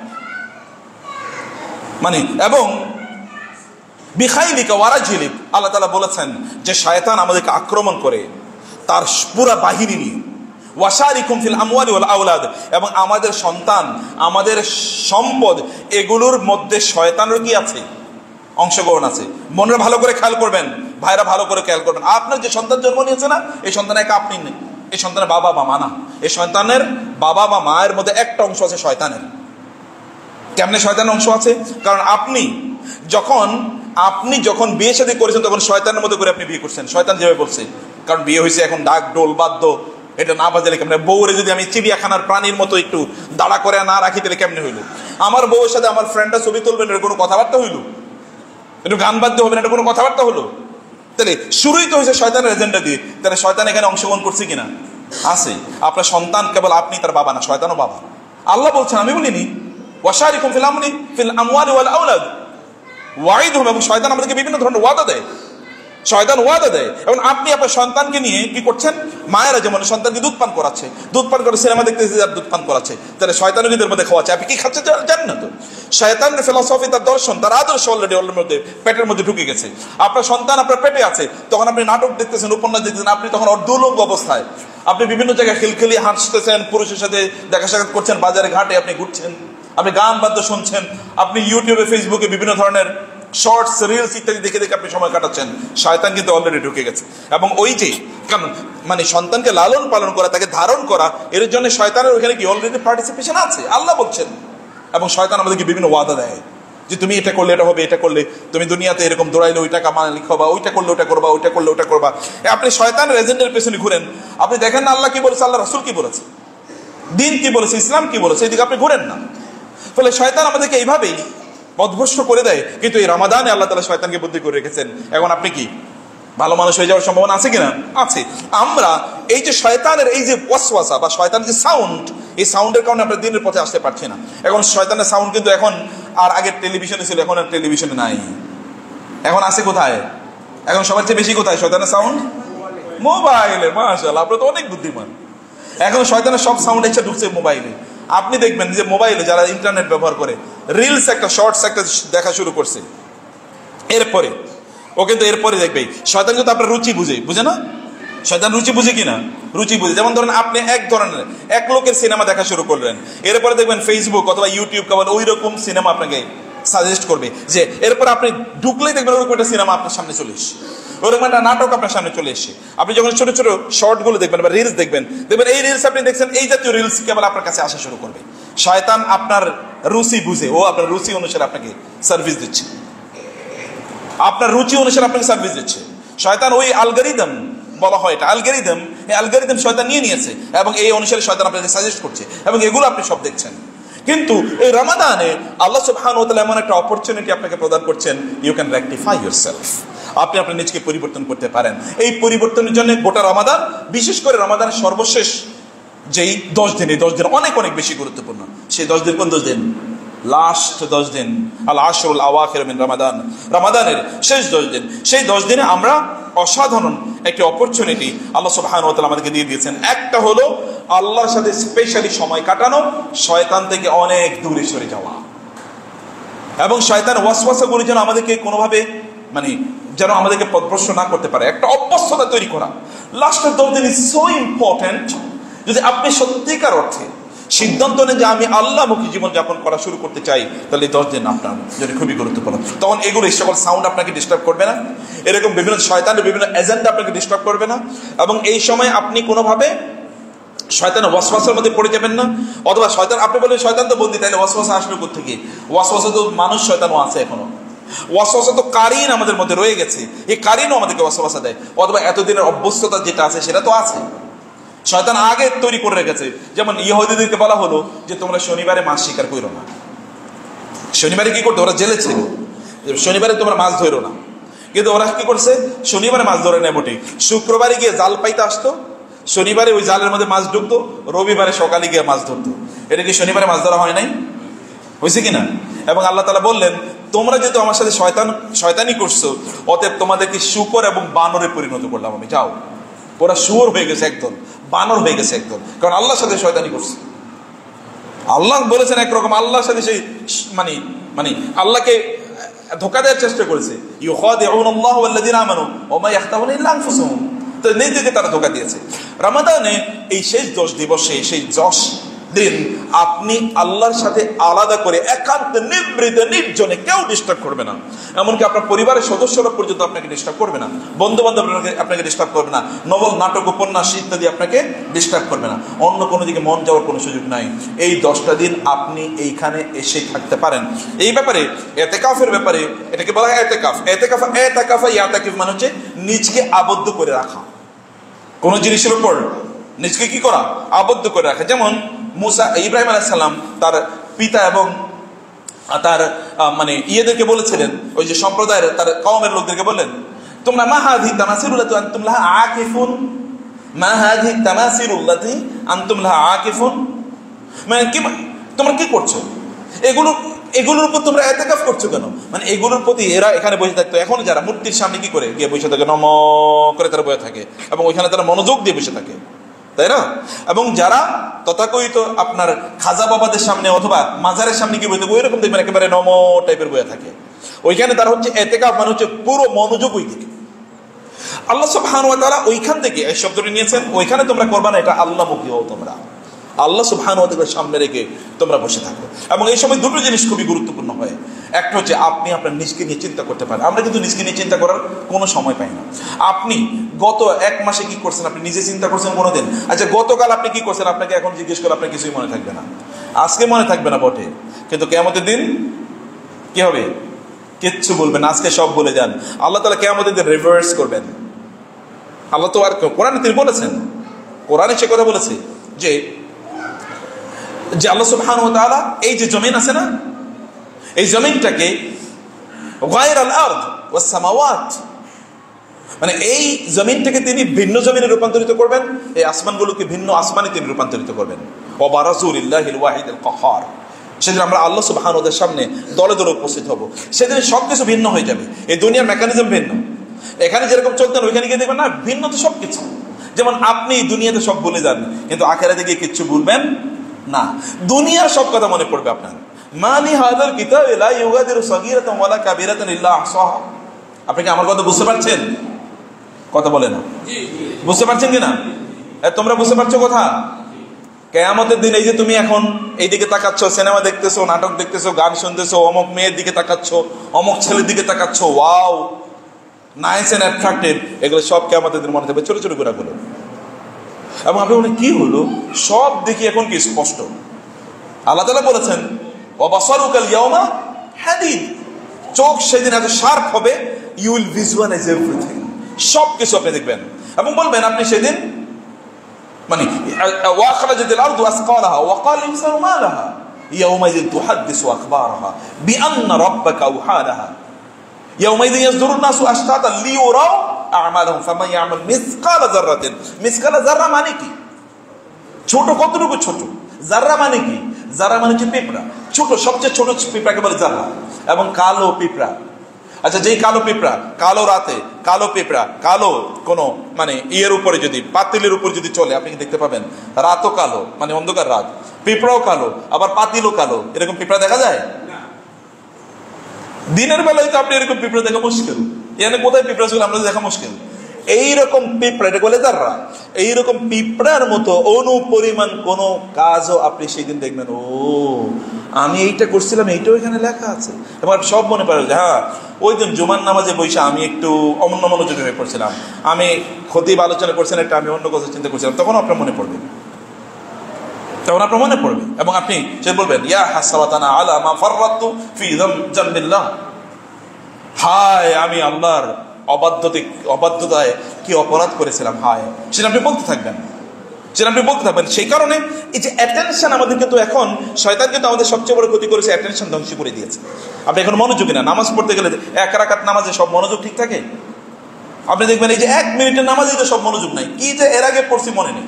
মানে এবং বিখাইলিকা ওয়ারাজিলিক, আল্লাহ তাআলা বলেছেন যে শয়তান আমাদেরকে আক্রমণ করে তার পুরা বাহিনী নিয়ে। ওয়াশারিকুম ফিল আমওয়ালি ওয়াল আওলাদ, এবং আমাদের সন্তান, আমাদের সম্পদ, এগুলোর মধ্যে শয়তানের কি আছে? অংশগ্রহণ আছে। মনে ভালো করে খেয়াল করবেন, ভাইরা ভালো করে খেয়াল করবেন। আপনার যে সন্তান জন্ম নিয়েছে না, এই সন্তান একা আপনি নেই, এই সন্তানের বাবা বা মা না, এই সন্তানের বাবা বা মায়ের মধ্যে একটা অংশ আছে শয়তানের। কেমনে শয়তানের অংশ আছে? কারণ আপনি যখন বিয়ে শাদী করেছেন, তখন শয়তানের মতো করে আপনি বিয়ে করছেন, শয়তান যেভাবে বলছে। কারণ বিয়ে হয়েছে, এখন ডাক ডোল বাদ্য এটা না বাজালে কেমনে? বউরে যদি আমি চিড়িয়াখানার প্রাণীর মতো একটু দাঁড়া করে না রাখি, তাহলে কেমনে হইলো? আমার বউয়ের সাথে আমার ফ্রেন্ডরা ছবি তুলবেন, এর কোনো কথাবার্তা হইলো? একটু গান বাদ্য হবে না, এটা কোনো কথাবার্তা হলো? তাহলে শুরুই তো হয়েছে শয়তানের এজেন্ডা দিয়ে। তাহলে শয়তান এখানে অংশগ্রহণ করছে কিনা? আছে। আপনার সন্তান কেবল আপনি তার বাবা না, শয়তানও বাবা। আল্লাহ বলছেন, আমি বলিনি, ওয়াশারিকুম ফিল আমওয়ালি ওয়াল আওলাদ ওয়াইদহুম, এবং শয়তান আমাদেরকে বিভিন্ন ধরনের ওয়াদা দেয়। শয়তান ওয়াদা দেয়। এবং আপনি আপনার সন্তানকে নিয়ে কি করছেন? মায়েরা যেমন সন্তানকে দুধ পান করাচ্ছে, দুধ পান করে সিনেমা দেখতেছে, যার দুধ পান করাচ্ছে, তাহলে শয়তানও কিন্তু এর মধ্যে খাওয়াচ্ছে। আপনি কি খাচ্ছে জানেন না তো? শয়তানের ফিলসফি, তার দর্শন, তার আদর্শ অলরেডি ওর মধ্যে পেটের মধ্যে ঢুকে গেছে। আপনার সন্তান আপনার পেটে আছে, তখন আপনি নাটক দেখতেছেন, উপন্যাস দেখতেছেন, আপনি তখন অর্ধলোক অবস্থায়, আপনি বিভিন্ন জায়গায় খিলখিলি হাসতেছেন, পুরুষের সাথে দেখা সাক্ষাৎ করছেন, বাজারে ঘাটে আপনি ঘুরছেন, আপনি গান বাদ্য শুনছেন, আপনি ইউটিউবে ফেসবুকে বিভিন্ন ধরনের শর্টস, রিলস ইত্যাদি দেখে দেখে আপনি সময় কাটাচ্ছেন। শয়তান কিন্তু অলরেডি ঢুকে গেছে। এবং ওই যে কারণ মানে সন্তানকে লালন পালন করা, তাকে ধারণ করা, এর জন্য শয়তানের ওইখানে কি অলরেডি পার্টিসিপেশন আছে, আল্লাহ বলছেন। এবং শয়তান আমাদেরকে বিভিন্ন ওয়াদা দেয় যে তুমি এটা করলে এটা হবে, এটা করলে তুমি দুনিয়াতে এরকম দৌড়াইলে ওই টাকা মালিক হবা, ওইটা করলে ওটা করবা, ওইটা করলে ওটা করবা। আপনি শয়তানের এজেন্ডার পেছনে ঘুরেন, আপনি দেখেন না আল্লাহ কি বলেছে, আল্লাহ রাসূল কি বলেছে, দিন কি বলেছে, ইসলাম কি বলেছে, এদিকে আপনি ঘুরেন না। ফলে শয়তান আমাদেরকে এইভাবেই পথভ্রষ্ট করে দেয়। কিন্তু এই রমাদানে আল্লাহ তাআলা শয়তানকে বুদ্ধি করে রেখেছেন। এখন আপনি কি ভালো মানুষ হয়ে যাওয়ার সম্ভাবনা আছে কিনা? আছে। আমরা এই যে শয়তানের এই যে ওয়াসওয়াসা বা শয়তানের যে সাউন্ড, এই সাউন্ডের কারণে আমরা দিনের পথে আসতে পারছি না। এখন শয়তানের সাউন্ড কিন্তু এখন আর আগের টেলিভিশনে ছিল, এখন আর টেলিভিশনে নাই। এখন আছে কোথায়? এখন সবার চেয়ে বেশি কোথায় শয়তানের সাউন্ড? মোবাইলে। মাশাআল্লাহ, আপনি তো অনেক বুদ্ধিমান। এখন শয়তানের সব সাউন্ড এসে ঢুকছে মোবাইলে। আপনি দেখবেন যে মোবাইলে যারা ইন্টারনেট ব্যবহার করে, রিলস একটা, শর্টস একটা দেখা শুরু করছে, এরপরে ও কিন্তু এরপরে দেখবে শয়তান কিন্তু আপনার রুচি বুঝে না? শয়তান রুচি বুঝে কিনা? রুচি বুঝে। যেমন ধরেন আপনি এক লোকের সিনেমা দেখা শুরু করলেন, এরপরে দেখবেন ফেসবুক অথবা ইউটিউব কেবল ওই রকম সিনেমা আপনাকে সাজেস্ট করবে, যে এরপর আপনি ঢুকলেই দেখবেন ওরকম একটা সিনেমা আপনার সামনে চলে এসছে, ওরকম একটা নাটক আপনার সামনে চলে এসছে। আপনি যখন ছোট ছোট শর্টগুলো দেখবেন বা রিলস দেখবেন এই রিলস আপনি দেখছেন, এই জাতীয় রিলস কেবল আপনার কাছে আসা শুরু করবে। শয়তান আপনার রুচি বুঝে, ও আপনার রুচি অনুসারে আপনাকে সার্ভিস দিচ্ছে, আপনার রুচি অনুসারে আপনাকে সার্ভিস দিচ্ছে। শয়তান ওই অ্যালগরিদম বলা হয়, এটা অ্যালগরিদম, এই অ্যালগরিদম শয়তান নিয়েছে এবং এই অনুসারে শয়তান আপনাকে সাজেস্ট করছে, এবং এগুলো আপনি সব দেখছেন। কিন্তু এই রমাদানে আল্লাহ সুবহানাহু ওয়া তাআলা এমন একটা অপরচুনিটি আপনাকে প্রদান করছেন, ইউ ক্যান রেকটিফাই ইয়োরসেলফ। আপনি আপনার নিজকে পরিবর্তন করতে পারেন। এই পরিবর্তনের জন্য গোটা রমাদান, বিশেষ করে রমাদানের সর্বশেষ যেই 10 দিন, এই 10 দিন অনেক অনেক বেশি গুরুত্বপূর্ণ। সেই 10 দিন কোন 10 দিন? লাস্ট 10 দিন, আল আশরুল আওয়াখির মিন রমাদান, রমাদানের শেষ 10 দিন। সেই 10 দিনে আমরা অসাধারণ একটি অপরচুনিটি আল্লাহ সুবহানাহু ওয়া তাআলা আমাদেরকে দিয়ে দিয়েছেন। একটা হলো আল্লাহর সাথে স্পেশালি সময় কাটানো, শয়তান থেকে অনেক দূরে সরে যাওয়া, এবং শয়তান ওয়াসওয়াসাগুলো যেন আমাদেরকে কোনোভাবে মানে যেন আমাদেরকে পথভ্রষ্ট না করতে পারে, একটা অভ্যস্ততা তৈরি করা। লাস্টের 10 দিন ইজ সো ইম্পর্টেন্ট। যদি আপনি সত্যিকার অর্থে সিদ্ধান্ত নেন যে আমি আল্লাহমুখী জীবনযাপন করা শুরু করতে চাই, তাহলে 10 দিন আপনার জন্য খুবই গুরুত্বপূর্ণ। তখন এগুলো এই সকল সাউন্ড আপনাকে ডিস্টার্ব করবে না, এরকম বিভিন্ন শয়তানের বিভিন্ন এজেন্ডা আপনাকে ডিস্টার্ব করবে না, এবং এই সময় আপনি কোনোভাবে শয়তানের ওয়াসওয়াসার মধ্যে পড়ে যাবেন না। অথবা শয়তান, আপনি বলেন শয়তান তো বন্দি, তাইলে ওয়াসওয়াসা আসলো কোত্থেকে? ওয়াসওয়াসা তো মানুষ, শয়তানও আছে এখনো। ওয়াসওয়াসা তো কারিন আমাদের মধ্যে রয়ে গেছে, এই কারিনও আমাদেরকে ওয়াসওয়াসা দেয়। অথবা এতদিনের অভ্যস্ততা যেটা আছে সেটা তো আছে, শয়তান আগে তৈরি করে রেখেছে। যেমন ইহুদিদেরকে বলা হলো যে তোমরা শনিবারে মাছ শিকার করো না। শনিবারে কি করতো? ওরা জেলে ছিল, শনিবারে তোমরা মাছ ধরো না। কিন্তু ওরা কি করছে? শনিবারে মাছ ধরে নেয় বটে, শুক্রবারে গিয়ে জাল পাইতে আসতো, শনিবারে ওই জালের মধ্যে মাছ ঢুকতো, রবিবারে সকালে গিয়ে মাছ ধরতো। এটা কি শনিবারে মাছ ধরা হয় নাই? হয়েছে কিনা? এবং আল্লাহ তাআলা বললেন, তোমরা যেহেতু আমার সাথে শয়তানি করছো, অতএব তোমাদেরকে শূকর এবং বানরে পরিণত করলাম আমি। যাও, ওরা শুয়োর হয়ে গেছে একদল, বানর হয়ে গেছে একদল, কারণ আল্লাহর সাথে শয়তানি করছে। আল্লাহ বলেছেন একরকম, আল্লাহর সাথে সেই মানে আল্লাহকে ধোকা দেওয়ার চেষ্টা করেছে। ইউখাদিউনাল্লাহ ওয়াল্লাযীনা আমানু ওয়া মা ইয়াখতাউনা ইল্লা আনফুসাহুম, তো নিজেকে তারা ধোকা দিয়েছে। রমাদানে এই শেষ 10 দিবসে, সেই 10 দিন আপনি আল্লাহর সাথে আলাদা করে একান্ত নিভৃত নির্জনে, কেউ ডিস্টার্ব করবে না। এমনকি আপনার পরিবারের সদস্যরা পর্যন্ত আপনাকে ডিস্টার্ব করবে না, বন্ধু বান্ধব আপনাকে ডিস্টার্ব করবে না, নবল নাটক উপন্যাস ইত্যাদি আপনাকে ডিস্টার্ব করবে না। অন্য কোনো দিকে মন যাওয়ার কোনো সুযোগ নাই। এই 10টা দিন আপনি এইখানে এসে থাকতে পারেন। এই ব্যাপারে এতেকাফের ব্যাপারে, এটাকে বলা হয় এতেকাফ। ইয়াতাকিফ মানে হচ্ছে নিজকে আবদ্ধ করে রাখা, কোন জিনিসের উপর নিজকে কি করা? আবদ্ধ করে রাখা। যেমন ইব্রাহিম আলাইহিস সালাম তার পিতা এবং তার ইয়েদেরকে বলেছিলেন, ওই যে সম্প্রদায়ের তার কওমের লোকদেরকে বললেন, তোমরা মা হাযিহি তামাসিলুল্লাতী আনতুম লাহা আকিফুন, মা হাযিহি তামাসিলুল্লাতী আনতুম লাহা আকিফুন, মানে কি তোমরা কি করছো? এগুলোর উপর তোমরা ইতিকাফ করছো কেন? মানে এগুলোর প্রতি এরা এখানে বসে থাকতো। এখন যারা মূর্তির সামনে কি করে গিয়ে বসে থাকে, নম করে তারা বসে থাকে এবং ওইখানে তারা মনোযোগ দিয়ে বসে থাকে, তাই না? এবং যারা তথাকথিত আপনার খাজা বাবাদের সামনে অথবা মাজারের সামনে কি বসে থাকে, ওই রকম দেখবেন একেবারে নম টাইপের বসে থাকে। ওইখানে তারা হচ্ছে ইতিকাফ, মানে হচ্ছে পুরো মনোযোগ ওই দিকে। আল্লাহ সুবহানাহু ওয়া তাআলা ওইখান থেকে এই শব্দটি নিয়েছেন, ওইখানে তোমরা করবা না, এটা আল্লাহমুখী হও তোমরা, আল্লাহ সুবহানাহু ওয়া তাআলার সামনে রেখে তোমরা বসে থাকো। এবং এই সময় দুটো জিনিস খুবই গুরুত্বপূর্ণ হয়। একটা হচ্ছে আপনি আপনার নিজকে নিয়ে চিন্তা করতে পারেন। আমরা কিন্তু নিজকে নিয়ে চিন্তা করার কোনো সময় পাই না। আপনি গত 1 মাসে কি করছেন আপনি নিজে চিন্তা করছেন কোনোদিন? আচ্ছা, গতকাল আপনি কি করছেন আপনাকে এখন জিজ্ঞেস করলে আপনার কিছুই মনে থাকবে না। আজকে মনে থাকবে না বটে, কিন্তু কিয়ামতের দিন কি হবে? কিচ্ছু বলবেন না, আজকে সব বলে যান। আল্লাহ তাআলা কিয়ামতের দিন রিভার্স করবেন। আল্লাহ তো আর কোরআনে তিনি বলেছেন, কোরআনে সে কথা বলেছে যে আল্লাহ সুবহানাহু ওয়া তাআলা এই যে জমিন আছে না, এই জমিনটাকে গায়রাল আরদ ওয়াস সামাওয়াত, মানে এই জমিনটাকে তিনি ভিন্ন জমিনে রূপান্তরিত করবেন, এই আসমানগুলোকে ভিন্ন আসমানে তিনি রূপান্তরিত করবেন। ওয়া বারাজু লিল্লাহিল ওয়াহিদিল কাহ্হার, সেদিন আমরা আল্লাহ সুবহানাহু ওয়া তাআলার সামনে দলে দলে উপস্থিত হব। সেদিন সবকিছু ভিন্ন হয়ে যাবে, এই দুনিয়ার মেকানিজম ভিন্ন। এখানে যেরকম চলতেন ওইখানে গিয়ে দেখবেন না, ভিন্ন তো সবকিছু। যেমন আপনি দুনিয়াতে সব ভুলে যান, কিন্তু আখিরাতে গিয়ে কিচ্ছু ভুলবেন না, দুনিয়ার সব কথা মনে পড়বে আপনার। মালি হাযাল কিতাব লা ইউগাদিরু সাগীরাতান ওয়ালা কাবীরাতান ইল্লা আহসাহা। আপনি কি আমার কথা বুঝতে পারছেন? কথা বলে না, বুঝতে পারছেন কিনা? তোমরা বুঝতে পারছো কথা? কিয়ামতের দিন এই যে তুমি এখন এই দিকে তাকাচ্ছ, সিনেমা দেখতেছো, নাটক দেখতেছো, গান শুনতেছো, অমুক মেয়ের দিকে তাকাচ্ছ, অমুক ছেলের দিকে তাকাচ্ছ, ওয়াও নাইস এন্ড অ্যাট্রাক্টিভ, এগুলো সব কিয়ামতের দিন মনে থাকবে, ছোট ছোট গুণাগুলো। এবং আপনি বলেন কি হলো, সব দেখি এখন কি স্পষ্ট। আল্লাহ তাআলা বলেছেন ওয়া বাসারুকাল ইয়াওমা হাদিদ, চোখ সেদিন এত শার্প হবে, ইউ উইল ভিজুয়ালাইজ এভরিথিং, সব কিছু আপনি দেখবেন এবং বলবেন আপনি সেদিন মানে ওয়া আখরাজাতিল আরদু আসকালাহা ওয়া ক্বালা ইনসানু মা লাহা ইয়াওমাইযিন তুহাদ্দিসু আখবারাহা বিআন্না রাব্বাকা আওহালাহা ইয়াওমাইযিন ইয়াসদুরুন নাসু আশতাতান লিইউরাউ আমালহুম ফামান ইয়ামাল মিসকালা যাররাতিন। মিসকালা যাররা মানে কি? ছোট, কতটুকু ছোট? যাররা মানে কি? যাররা মানে হচ্ছে পিঁপড়া, ছোট, সবচেয়ে ছোট পিঁপড়াকে বলে যাররা। এবং কালো পিঁপড়া, আচ্ছা যেই কালো পিঁপড়া, কালো রাতে কালো পিঁপড়া, কালো কোনো মানে ইয়ের উপরে যদি, পাতিলের উপর যদি চলে, আপনি দেখতে পাবেন রাতও কালো, মানে অন্ধকার রাত, পিঁপড়াও কালো, আবার পাতিলও কালো, এরকম পিঁপড়া দেখা যায়? দিনের বেলায় তো আপনি এরকম পিঁপড়া দেখা মুশকিল, এখানে কোথায় পিঁপড়া ছিল আমরা দেখা মুশকিল। এইরকম পিঁপড়া, এটা বলে তাররা, এইরকম পিঁপড়ার মতো অনুপরিমাণ কোনো কাজও আপনি সেই দিন দেখবেন, ও আমি এইটা করছিলাম, এইটাও এখানে লেখা আছে। এবং সব মনে পড়ে যে হ্যাঁ ওই দিন জুমার নামাজে বসে আমি একটু অন্য মনোযোগী হয়ে পড়ছিলাম, আমি খতিব আলোচনা করছেন একটা, আমি অন্য কথা চিন্তা করছিলাম, তখন আপনার মনে পড়বে, তখন আপনার মনে পড়বে। এবং আপনি সে বলবেন ইয়া হাসরাতানা আলা মা ফাররাতু ফি জামবিল্লাহ, হায় আমি আল্লাহর অবাধ্যতায় কি অপরাধ করেছিলাম, হায়। সেটা আপনি বলতে থাকবেন, সেটা আপনি বলতে থাকবেন। সেই কারণে এই যে অ্যাটেনশন আমাদের, কিন্তু এখন শয়তান কিন্তু আমাদের সবচেয়ে বড় ক্ষতি করেছে, অ্যাটেনশন ধ্বংস করে দিয়েছে। আপনি এখন মনোযোগী না, নামাজ পড়তে গেলে এক রাকাত নামাজে সব মনোযোগ ঠিক থাকে? আপনি দেখবেন এই যে 1 মিনিটের নামাজে তো সব মনোযোগ নাই, কি যে এর আগে পড়ছি মনে নেই,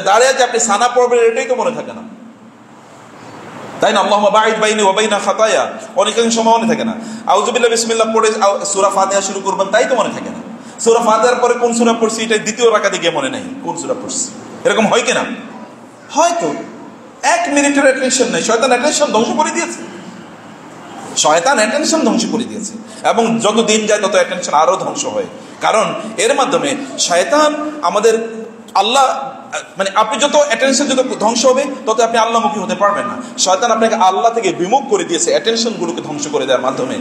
দাঁড়িয়ে যে আপনি সানা পড়বেন এটাই তো মনে থাকে না, তাই না? আল্লাহুম্মা বাঈদ বাইনি ওয়া বাইনা খাতায়া, অনেকাংশ সময় মনে থাকে না। আউযুবিল্লাহ বিসমিল্লাহ পড়ে সূরা ফাতিহা শুরু করবেন, তাই তো মনে থাকে না। সূরা ফাতিহার পরে কোন সূরা পড়ছি এটা দ্বিতীয় রাকাতে গিয়ে মনে নাই কোন সূরা পড়ছি, এরকম হয় কিনা? হয়তো 1 মিনিটের অ্যাটেনশন নাই, শয়তান অ্যাটেনশন ধ্বংস করে দিয়েছে, শয়তান অ্যাটেনশন ধ্বংস করে দিয়েছে। এবং যত দিন যায় তত অ্যাটেনশন আরো ধ্বংস হয়, কারণ এর মাধ্যমে শয়তান আমাদের আল্লাহ, মানে আপনি যত অ্যাটেনশন যত ধ্বংস হবে তত আপনি আল্লাহমুখী হতে পারবেন না। শয়তান আপনাকে আল্লাহ থেকে বিমুখ করে দিয়েছে অ্যাটেনশন গুলোকে ধ্বংস করে দেওয়ার মাধ্যমে।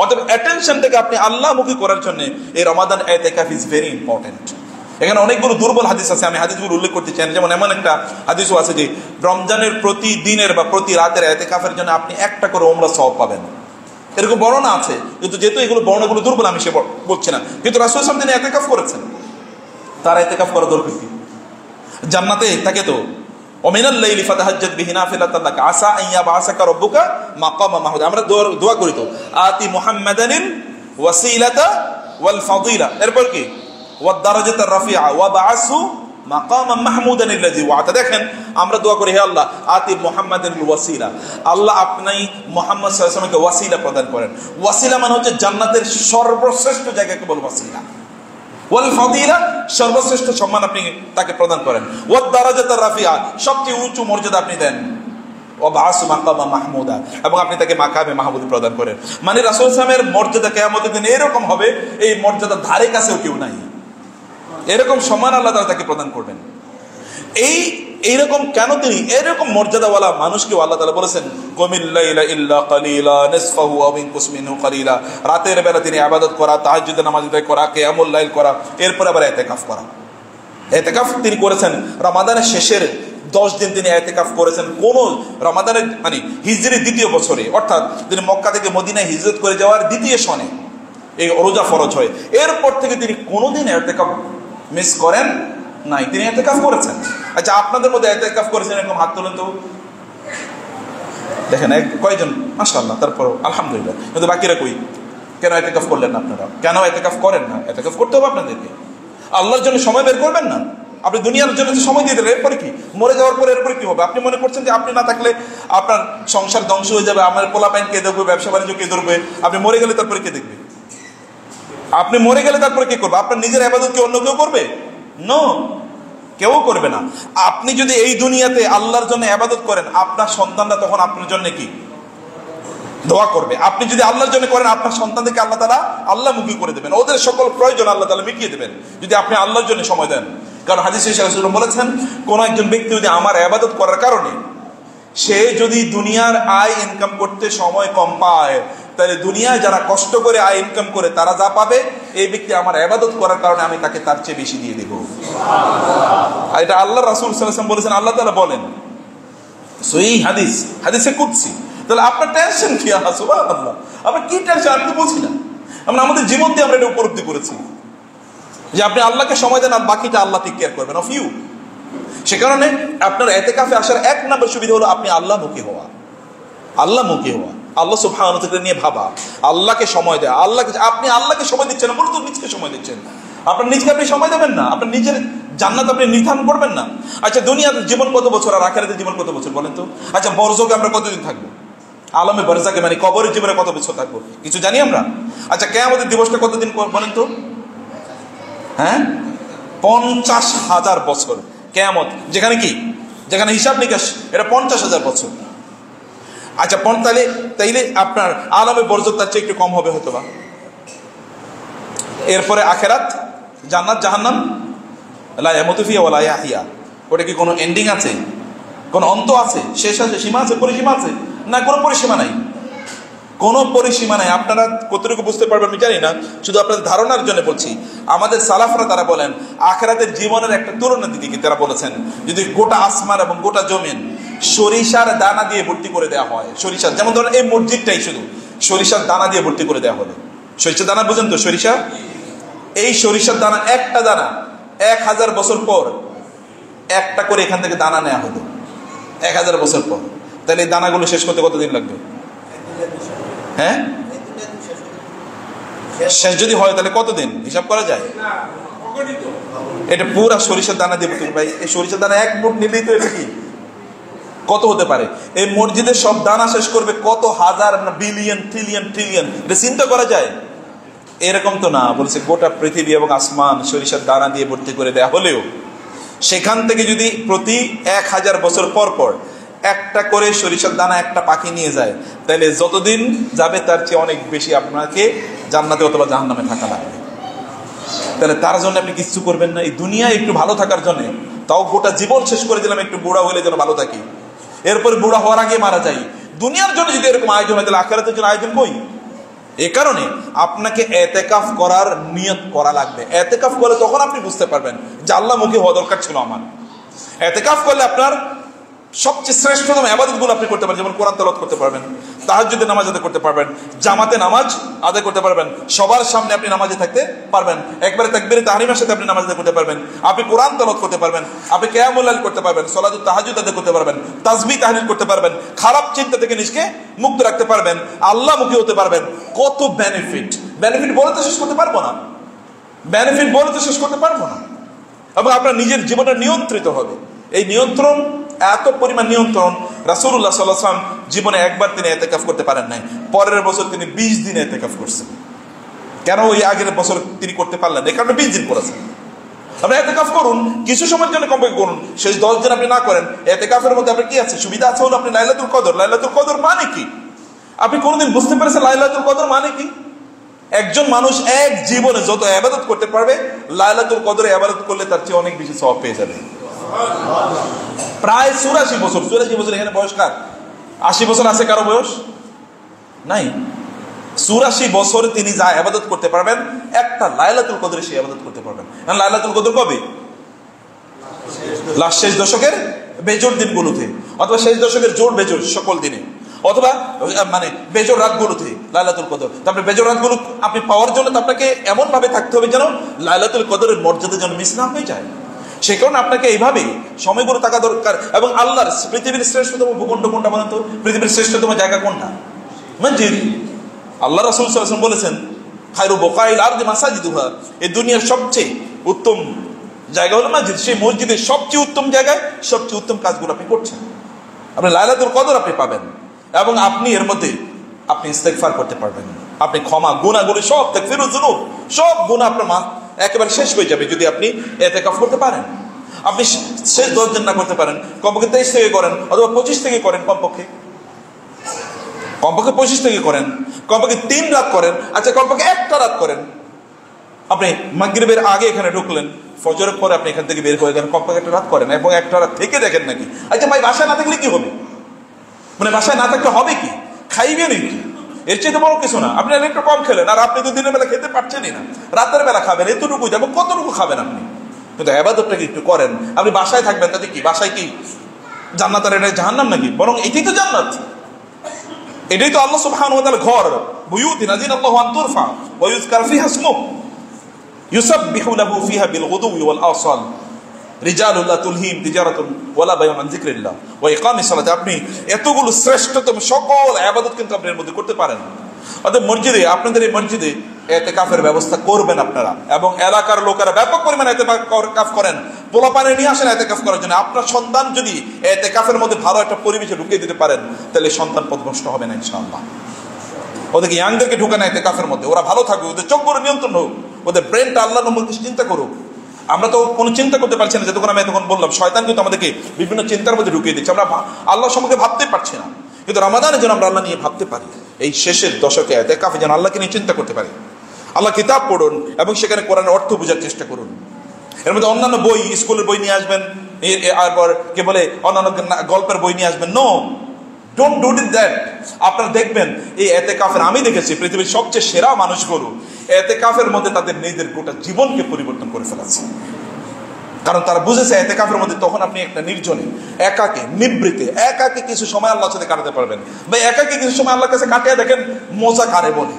অতএব অ্যাটেনশনটাকে আপনি আল্লাহমুখী করার জন্য এই রমাদান ইতিকাফ ইজ ভেরি ইম্পর্টেন্ট। এখানে অনেকগুলো দুর্বল হাদিস আছে, আমি হাদিসগুলো উল্লেখ করতে চাই। যেমন এমন একটা হাদিসও আছে যে রমজানের প্রতিদিনের বা প্রতি রাতের ইতিকাফের জন্য আপনি একটা করে উমরা সওয়াব পাবেন, এরকম বর্ণনা আছে। কিন্তু যেহেতু এগুলো বর্ণনাগুলো দুর্বল আমি সে বলছি না, কিন্তু রাসূল সাল্লাল্লাহু আলাইহি ওয়াসাল্লাম তিনি ইতিকাফ করেছেন, তার ইতিকাফ করা দরকার কি? জান্নাতে থাকে তো, ওমিনাল লাইলি ফাতাহাজ্জাদ বিহি নাফিলাতান লাকা আসা আন ইয়াবআসাকা রাব্বুকা মাকামা মাহমুদ। আমরা দোয়া করি তো, আতি মুহাম্মাদানিল ওয়াসিলাতা ওয়াল ফাদিলা, এরপর কি ওয়াদ দারাজাতার রাফিআ ওয়া বাআসহু মাকামান মাহমুদান আল্লাযী ওয়া'তা। দেখেন আমরা দোয়া করি, হে আল্লাহ আতি মুহাম্মাদানিল ওয়াসিলা, আল্লাহ আপনি মুহাম্মদ সাল্লাল্লাহু আলাইহি ওয়াসাল্লামকে ওয়াসিলা প্রদান করেন। ওয়াসিলা মানে হচ্ছে জান্নাতের সর্বশ্রেষ্ঠ জায়গাকে বল ওয়াসিলা, ওয়াল ফাদিলা সর্বশ্রেষ্ঠ সম্মান আপনি তাকে প্রদান করেন, ওয়াদ দারাজাতার রাফিআ সবচেয়ে উঁচু মর্যাদা আপনি দেন, ওয়া বাআসু মাকামা মাহমুদা এবং আপনি তাকে মাকামে মাহমুদি প্রদান করেন। মানে রাসূল সাল্লাল্লাহু আলাইহি ওয়াসাল্লামের মর্যাদা কিয়ামতের দিন এরকম হবে, এই মর্যাদার ধারে কাছেও কেউ নাই, এরকম সম্মান আল্লাহ তাআলা তাকে প্রদান করবেন। এইরকম কেন তিনি এরকম মর্যাদাওয়ালা মানুষকে আল্লাহ তাআলা বলেছেন কুমিল লাইলা ইল্লা কালিলা নিসফাহু আও ইনকুস মিনহু কালিলা, রাতের বেলা তিনি ইবাদত করা, তাহাজ্জুদের নামাজ আদায় করা, কিয়ামুল লাইল করা, এরপর আবার ইতিকাফ করা। ইতিকাফ তিনি করেছেন রমাদানের শেষের 10 দিন তিনি ইতিকাফ করেছেন, কোন রমাদানের মানে হিজরি 2য় বছরে, অর্থাৎ তিনি মক্কা থেকে মদিনায় হিজরত করে যাওয়ার 2য় সনে এই রোজা ফরজ হয়। এরপর থেকে তিনি কোনোদিন ইতিকাফ মিস করেন নাই, তিনি ইতিকাফ করেছেন। আচ্ছা আপনাদের মধ্যে ইতিকাফ করেছেন এরকম হাত তোলেন তো, দেখেন কয়জন? মাশাআল্লাহ, তারপর আলহামদুলিল্লাহ। কিন্তু বাকিরা কই? কেন ইতিকাফ করলেন না আপনারা? কেন ইতিকাফ করেন না? ইতিকাফ করতে হবে আপনাদেরকে, আল্লাহর জন্য সময় বের করবেন না। আপনি দুনিয়ার জন্য সময় দিয়ে দিলেন, এরপরে কি? মরে যাওয়ার পরে এরপরে কি হবে? আপনি মনে করছেন যে আপনি না থাকলে আপনার সংসার ধ্বংস হয়ে যাবে, আমার পোলাপাইন কে দেখবে, ব্যবসা বাণিজ্য কে ধরবে, আপনি মরে গেলে তারপরে কে দেখবে? আপনি মরে গেলে তারপরে কে করবে? আপনার নিজের ইবাদত কি অন্য কেউ করবে? নো, কেউ করবে না। আপনি যদি এই দুনিয়াতে আল্লাহর জন্য ইবাদত করেন, আপনার সন্তানরা তখন আপনার জন্য কি দোয়া করবে। আপনি যদি আল্লাহর জন্য করেন, আপনার সন্তানদেরকে আল্লাহ তাআলা আল্লাহমুখী করে দেবেন, ওদের সকল প্রয়োজন আল্লাহ তাআলা মিটিয়ে দেবেন যদি আপনি আল্লাহর জন্য সময় দেন। কারণ হাদিসে রাসূলুল্লাহ বলেছেন, কোন একজন ব্যক্তি যদি আমার ইবাদত করার কারণে সে যদি দুনিয়ার আয় ইনকাম করতে সময় কম পায়, তাহলে দুনিয়ায় যারা কষ্ট করে আয় ইনকাম করে তারা যা পাবে, এই ব্যক্তি আমার ইবাদত করার কারণে আমি তাকে তার চেয়ে বেশি দিয়ে দেব। আর এটা আল্লাহ রাসূল সাল্লাল্লাহু আলাইহি ওয়াসাল্লাম বলেছেন, আল্লাহ তাআলা বলেন, সহিহ হাদিস, হাদিসে কুদসি। তাহলে আপনার টেনশন কি? সুবহানাল্লাহ, আপনার কি টেনশন? আমি তো বলছি না, আমরা আমাদের জীবন দিয়ে আমরা এটা উপলব্ধি করেছি যে আপনি আল্লাহকে সময় দেন আর বাকিটা আল্লাহ টেক কেয়ার করবেন অফ ইউ। সে কারণে আপনার ইতিকাফে আসার 1 নম্বর সুবিধা হলো আপনি আল্লাহমুখী হওয়া, আল্লাহমুখী হওয়া, আল্লাহ সুবহানাহু ওয়া তাআলা নিয়ে ভাবা, আল্লাহকে সময় দেয়া। আপনি আল্লাহকে সময় দিচ্ছেন না, বলতো নিজকে সময় দিচ্ছেন। আপনার নিজকে আপনি সময় দেবেন না, আপনার নিজের জান্নাত আপনি নির্ধারণ করবেন না। আচ্ছা দুনিয়ার জীবন কত বছর আর আখিরাতের জীবন কত বছর বলেন তো? আচ্ছা বরজকে আমরা কতদিন থাকবো? আলমে বারজাকে মানে কবরের জীবনে কত বছর থাকবো কিছু জানি আমরা? আচ্ছা কিয়ামতের দিবসটা কতদিন বলেন তো? হ্যাঁ, 50,000 বছর কিয়ামত, যেখানে কি, যেখানে হিসাব নিকাশ, এটা 50,000 বছর। আচ্ছা তাইলে আপনার আলামে বরজত তার চেয়ে একটু কম হবে হয়তো বা। এরপরে আখেরাত, জান্নাত জাহান্নাম, লা ইয়ামুতু ফিহা ওয়া লা ইয়াহইয়া, ওটা কি কোনো এন্ডিং আছে, কোনো অন্ত আছে, শেষ আছে, সীমা আছে, পরিসীমা আছে? না, কোনো পরিসীমা নাই, কোনো পরিসীমা নাই। আপনারা কতটুকু বুঝতে পারবেন আমি জানি না, শুধু আপনাদের ধারণার জন্য বলছি। আমাদের সালাফরা তারা বলেন আখিরাতের জীবনের একটা তুলনা দিতে কি তারা বলেছেন, যদি গোটা আসমান এবং গোটা জমিন সরিষার দানা দিয়ে ভর্তি করে দেওয়া হয়, সরিষার, যেমন ধরেন এই মসজিদটাই শুধু সরিষার দানা দিয়ে ভর্তি করে দেওয়া হলো। সরিষার দানা বুঝেন তো, সরিষা, এই সরিষার দানা, একটা দানা 1000 বছর পর একটা করে এখান থেকে দানা নেওয়া হলো, 1000 বছর পর। তাহলে এই দানাগুলো শেষ করতে কতদিন লাগবে? হ্যাঁ, শেষ যদি হয় তাহলে কতদিন হিসাব করা যায়? এটা পুরা সরিষার দানা দিয়ে ভর্তি। ভাই, এই সরিষার দানা এক মুঠ নিলেই তো এটা কি কত হতে পারে? এই মসজিদের সব দানা শেষ করবে কত হাজার, বিলিয়ন, ট্রিলিয়ন ট্রিলিয়ন, এটা চিন্তা করা যায়? এরকম তো না, বলছে গোটা পৃথিবী এবং আসমান সরিষার দানা দিয়ে ভর্তি করে দেয়া হলেও সেখান থেকে যদি প্রতি 1000 বছর পর পর একটা করে সরিষার দানা একটা পাখি নিয়ে যায়, তাহলে যতদিন যাবে তার চেয়ে অনেক বেশি আপনাকে জান্নাতে অথবা জাহান্নামে থাকা লাগবে। তাহলে তার জন্য আপনি কিছু করবেন না, এই দুনিয়ায় একটু ভালো থাকার জন্য, তাও গোটা জীবন শেষ করে দিলাম একটু বুড়া হলে যেন ভালো থাকি, এরপরে বুড়া হওয়ার আগে মারা যাই। দুনিয়ার জন্য যদি এরকম আয়োজন হয় তাহলে আখিরাতের জন্য আয়োজন কই? এ কারণে আপনাকে এতেকাফ করার নিয়ত করা লাগবে। এতেকাফ করলে তখন আপনি বুঝতে পারবেন যে আল্লাহমুখী হওয়া দরকার ছিল আমার। এতেকাফ করলে আপনার সবচেয়ে শ্রেষ্ঠতম ইবাদতগুলো আপনি করতে পারবেন, যেমন কোরআন তেলাওয়াত করতে পারবেন, তাহাজ্জুদের নামাজ আদায় করতে পারবেন, জামাতে নামাজ আদায় করতে পারবেন, সবার সামনে আপনি নামাজে থাকতে পারবেন, একবারে তাকবীরে তাহরিমের সাথে আপনি নামাজ আদায় করতে পারবেন, আপনি কোরআন তেলাওয়াত করতে পারবেন, আপনি কিয়ামুল লাইল করতে পারবেন, সালাতুত তাহাজ্জুদ আদায় করতে পারবেন, তাসবিহ তাহলিল করতে পারবেন, খারাপ চিন্তা থেকে নিজেকে মুক্ত রাখতে পারবেন, আল্লাহমুখী হতে পারবেন। কত বেনিফিট বলে তো শেষ করতে পারবো না, বেনিফিট বলে তো শেষ করতে পারবো না। এবং আপনার নিজের জীবনটা নিয়ন্ত্রিত হবে। এই নিয়ন্ত্রণ, এত পরিমাণ নিয়ন্ত্রণ, রাসূলুল্লাহ সাল্লাল্লাহু আলাইহি ওয়াসাল্লাম জীবনে একবার তিনি ইতিকাফ করতে পারেন নাই, পরের বছর তিনি 20 দিন ইতিকাফ করছেন। কেন ওই আগের বছর তিনি করতে পারলেন না? এই কারণে 20 দিন করেছেন। আপনি ইতিকাফ করুন, কিছু সময়ের জন্য কমপক্ষে করুন, শেষ 10 দিন আপনি না করেন। ইতিকাফের মধ্যে আপনার কি আছে? সুবিধা আছে হলো আপনি লাইলাতুল কদর। লাইলাতুল কদর মানে কি? আপনি কোনোদিন বুঝতে পেরেছেন লাইলাতুল কদর মানে কি? একজন মানুষ এক জীবনে যত ইবাদত করতে পারবে, লাইলাতুল কদরে ইবাদত করলে তার চেয়ে অনেক বেশি সওয়াব পেয়ে যাবে। প্রায় 84 বছর, 84 বছর। এখানে বয়স কার? 80 বছর আছে কারো বয়স? নাই। 84 বছর তিনি যা ইবাদত করতে পারবেন, একটা লাইলাতুল কদরে সে ইবাদত করতে পারবেন। লাইলাতুল কদর কবে? লাস্ট শেষ দশকের বেজোড় দিনগুলোতে, অথবা শেষ দশকের জোড় বেজোড় সকল দিনে, অথবা মানে বেজোড় রাতগুলোতে লাইলাতুল কদর। তারপরে বেজোড় রাতগুলো আপনি পাওয়ার জন্য আপনাকে এমন ভাবে থাকতে হবে যেন লাইলাতুল কদরের মর্যাদা যেন মিস না হয়ে যায়। সে কারণে আপনাকে এইভাবেই সময়গুলো থাকা দরকার। এবং আল্লাহর পৃথিবীর শ্রেষ্ঠতম ভূখণ্ড কোনটা বলেন তো? পৃথিবীর শ্রেষ্ঠতম জায়গা কোনটা? মসজিদ। আল্লাহ রাসূল সাল্লাল্লাহু আলাইহি ওয়াসাল্লাম বলেছেন, খায়রু বুকাইল আরদি মাসাজিদুহা, এই দুনিয়ার সবচেয়ে উত্তম জায়গা হলো মসজিদ। সেই মসজিদের সবচেয়ে উত্তম জায়গায় সবচেয়ে উত্তম কাজগুলো আপনি করছেন। আপনি লাইলাতুল কদর আপনি পাবেন, এবং আপনি এর মধ্যে আপনি ইস্তেগফার করতে পারবেন। আপনি ক্ষমা, গুনাহগুলো সব, তাকফিরুজ যুনুব, সব গুনাহ আপনার একেবারে শেষ হয়ে যাবে যদি আপনি ইতিকাফ করতে পারেন। আপনি শেষ 10 দিন না করতে পারেন, কমপক্ষে 23 থেকে করেন, অথবা 25 থেকে করেন, কমপক্ষে 25 থেকে করেন, কমপক্ষে 3 রাত করেন, আচ্ছা কমপক্ষে একটা রাত করেন। আপনি মাগরিবের আগে এখানে ঢুকলেন, ফজরের পরে আপনি এখান থেকে বের হয়ে গেলেন, কমপক্ষে একটা রাত করেন, এবং একটা রাত থেকে দেখেন নাকি। আচ্ছা ভাই, বাসায় না থাকলে কি হবে? মানে বাসায় না থাকলে হবে কি? খাইবেন কি? এর চেয়ে বড় কিছু না। আপনি একটু কম খেলেন, আর আপনি তো দিনের বেলা খেতে পারছেনই না, রাতের বেলা খাবেন, এতটুকুই। এবং কতটুকু খাবেন আপনি? কিন্তু ইবাদতটা একটু করেন। আপনি বাসায় থাকবেন, তাতে কি বাসায় কি জান্নাত আর এটা জাহান্নাম নাকি? বরং এটাই তো জান্নাত, এটাই তো আল্লাহ সুবহানাহু ওয়া তাআলা ঘর। বুয়ুতিন আযিনাল্লাহু আন তুরফা ওয়া ইউযকার ফিহা ইসমুহু ইউসাব্বিহু লাহু ফিহা বিল গুদুওয়ি ওয়াল আসাল রিজালুন লা তুলহিম তিজারাতুন ওয়ালা বাইউন আন যিকরিল্লাহ ওয়া ইকামিস সালাত। আপনি এতগুলো শ্রেষ্ঠতম সকল ইবাদত কিন্তু আপনি এর মধ্যে করতে পারেন। অতএব মসজিদে, আপনাদের এই মসজিদে ইতিকাফের ব্যবস্থা করবেন আপনারা, এবং এলাকার লোকেরা ব্যাপক পরিমাণে ইতিকাফ করেন। পোলাপানে নিয়ে আসেন ইতিকাফ করার জন্য। আপনার সন্তান যদি ইতিকাফের মধ্যে ভালো একটা পরিবেশে ঢুকিয়ে দিতে পারেন, তাহলে সন্তান পথভ্রষ্ট হবে না ইনশাআল্লাহ। ওদেরকে ইয়াংদেরকে ঢুকানো ইতিকাফের মধ্যে, ওরা ভালো থাকবে, ওদের চোখগুলো নিয়ন্ত্রণ হোক, ওদের ব্রেনটা আল্লাহর নামে চিন্তা করুক। আমরা তো কোনো চিন্তা করতে পারছি না, যতক্ষণ আমি এতক্ষণ বললাম, শয়তান কিন্তু আমাদেরকে বিভিন্ন চিন্তার মধ্যে ঢুকিয়ে দিচ্ছে। আমরা আল্লাহর সম্পর্কে ভাবতে পারছি না। কিন্তু রমাদানের জন্য আমরা আল্লাহ নিয়ে ভাবতে পারি, এই শেষের দশকে এতেকাফে যেন আল্লাহকে নিয়ে চিন্তা করতে পারি। আল্লাহ কিতাব পড়ুন এবং সেখানে কোরআনের অর্থ বোঝার চেষ্টা করুন। এর মধ্যে অন্যান্য বই, স্কুলের বই নিয়ে আসবেন, এরপর কে বলে অন্যান্য গল্পের বই নিয়ে আসবেন। No, don't do that. আপনারা দেখবেন এই এতেকাফের, আমি দেখেছি পৃথিবীর সবচেয়ে সেরা মানুষগুলো এতেকাফের মধ্যে তাদের নিজেদের গোটা জীবনকে পরিবর্তন করে ফেলেছে। কারণ তারা বুঝেছে এতেকাফের মধ্যে তখন আপনি একটা নির্জনে, একাকে, নিবৃতে, একাকে কিছু সময় আল্লাহর সাথে কাটাতে পারবেন। বা একাকে কিছু সময় আল্লাহর কাছে কাটিয়ে দেখেন মজা কারে বলে।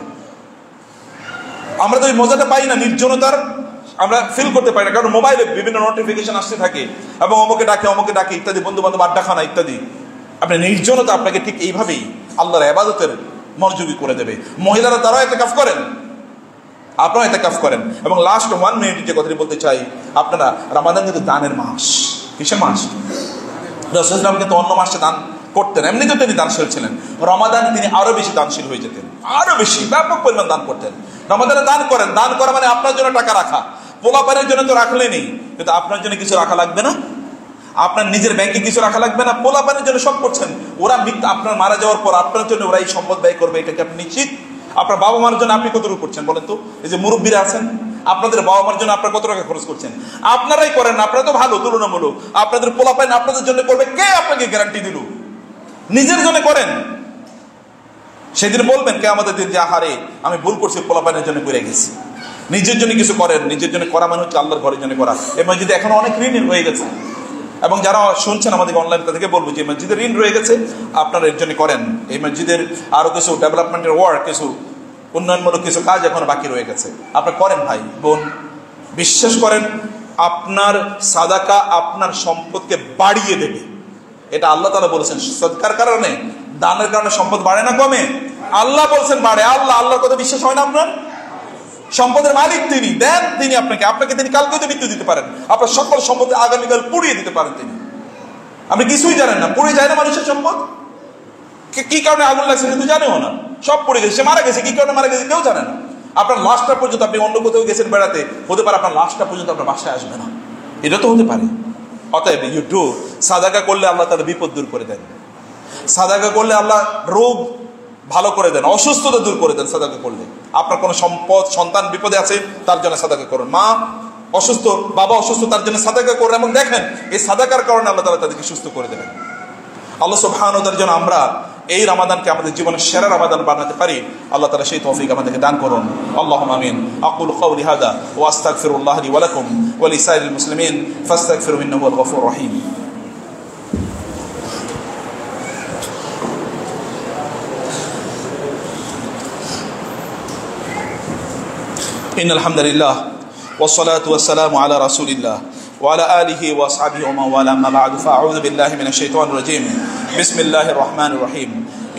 আমরা তো এই মজাটা পাই না, নির্জনতার আমরা ফিল করতে পারি না, কারণ মোবাইলে বিভিন্ন নোটিফিকেশন আসতে থাকে এবং অমুকে ডাকে ইত্যাদি, বন্ধু বান্ধব আড্ডা খানা ইত্যাদি। আপনি নির্জনতা আপনাকে ঠিক এইভাবেই আল্লাহর ইবাদতের মনোযোগী করে দেবে। মহিলারা তারাও ইতিকাফ করেন, আপনারাও ইতিকাফ করেন। এবং লাস্ট 1 মিনিট যে কথাটি বলতে চাই, আপনারা রমাদান কিন্তু দানের মাস। কিসের মাস? রাসূল সাল্লাল্লাহু কিন্তু অন্য মাসে দান করতেন, এমনিতেও তিনি দানশীল ছিলেন। রমাদানে তিনি আরো বেশি দানশীল হয়ে যেতেন, আরো বেশি ব্যাপক পরিমাণ দান করতেন। রমাদানে দান করেন, দান করা মানে আপনার জন্য টাকা রাখা। পোলাপানের জন্য তো রাখলেনই, কিন্তু আপনার জন্য কিছু রাখা লাগবে না? আপনার নিজের ব্যাংকে কিছু রাখা লাগবে না? পোলাপানের জন্য সব করছেন, ওরা আপনার মারা যাওয়ার পর আপনার জন্য ওরা এই সম্পদ ব্যয় করবে, এটাকে আপনি নিশ্চিত? আপনার বাবা মার জন্য আপনি কতটুকু করছেন বলেন তো? এই যে মুরব্বীরা আছেন, আপনাদের বাবা মার জন্য আপনার কত টাকা খরচ করছেন? আপনারাই করেন, আপনারা তো ভালো তুলনামূলক। আপনাদের পোলাপান আপনাদের জন্য করবে, কে আপনাকে গ্যারান্টি দিল? নিজের জন্য করেন। সেদিন বলবেন কে আমাদের দিন যে আহারে আমি ভুল করছি, পোলাপানের জন্য করে গেছি। নিজের জন্য কিছু করেন, নিজের জন্য করা মানে হচ্ছে আল্লাহর ঘরের জন্য করা। এই মসজিদে এখন অনেক ঋণ হয়ে গেছে, এবং যারা শুনছেন আমাদের অনলাইন থেকে বলবো যে মসজিদের ঋণ রয়ে গেছে, আপনারা এর জন্য করেন। এই মসজিদের আরো কিছু ডেভেলপমেন্টের ওয়ার্ক, কিছু উন্নয়নমূলক কিছু কাজ এখন বাকি রয়ে গেছে, আপনারা করেন ভাই বোন। বিশ্বাস করেন, আপনার সাদাকা আপনার সম্পদকে বাড়িয়ে দেবে। এটা আল্লাহ তাআলা বলেছেন। সদকার কারণে, দানের কারণে সম্পদ বাড়ে না কমে? আল্লাহ বলছেন বাড়ে। আল্লাহর কথা বিশ্বাস হয় না আপনার? সম্পদের মালিক তিনি, দেন তিনি আপনাকে তিনি কালকেও তো মৃত্যু দিতে পারেন। আপনার সকল সম্পদ আগামীকাল পুড়িয়ে দিতে পারেন তিনি। আপনি কিছুই জানেন না, পুড়ে যায় না মানুষের সম্পদ? কি কারণে আগুন লাগছে কিন্তু জানেও না, সব পড়ে গেছে। সে মারা গেছে, কি কারণে মারা গেছে কেউ জানে না। আপনার লাশটা পর্যন্ত, আপনি অন্য কোথাও গেছেন বেড়াতে, হতে পারে আপনার লাশটা পর্যন্ত আপনার বাসায় আসবে না, এটা তো হতে পারে। অতএব সাদাকা করলে আল্লাহ তাদের বিপদ দূর করে দেন। সাদাকা করলে আল্লাহ রোগ ভালো করে দেন, অসুস্থতা দূর করে দেন। সাদাকা করলে আপনার কোনো সম্পদ, সন্তান বিপদে আছে, তার জন্য সাদাকা করুন। মা অসুস্থ, বাবা অসুস্থ, তার জন্য সাদাকা করুন, এবং দেখেন এই সাদাকার কারণে আল্লাহ তাআলা তাদেরকে সুস্থ করে দেবেন। আল্লাহ সুবহানাহু ওয়া তাআলা যেন আমরা এই রমাদানকে আমাদের জীবনের সেরা রমাদান বানাতে পারি, আল্লাহ তাআলা সেই তৌফিক আমাদেরকে দান করুন। আল্লাহুম্মা আমিন। আকুলু কাওলি হাযা ওয়া আস্তাগফিরুল্লাহ লি ওয়া লাকুম ওয়া লিসাইরিল মুসলিমিন ফাস্তাগফিরুহু ইন্নাহু হুয়াল গফুরুর রহিম। إن الحمد لله والصلاة والسلام على رسول الله وعلى آله وأصحابه ومن والاه، أما بعد، فأعوذ بالله من الشيطان الرجيم. بسم الله الرحمن الرحيم.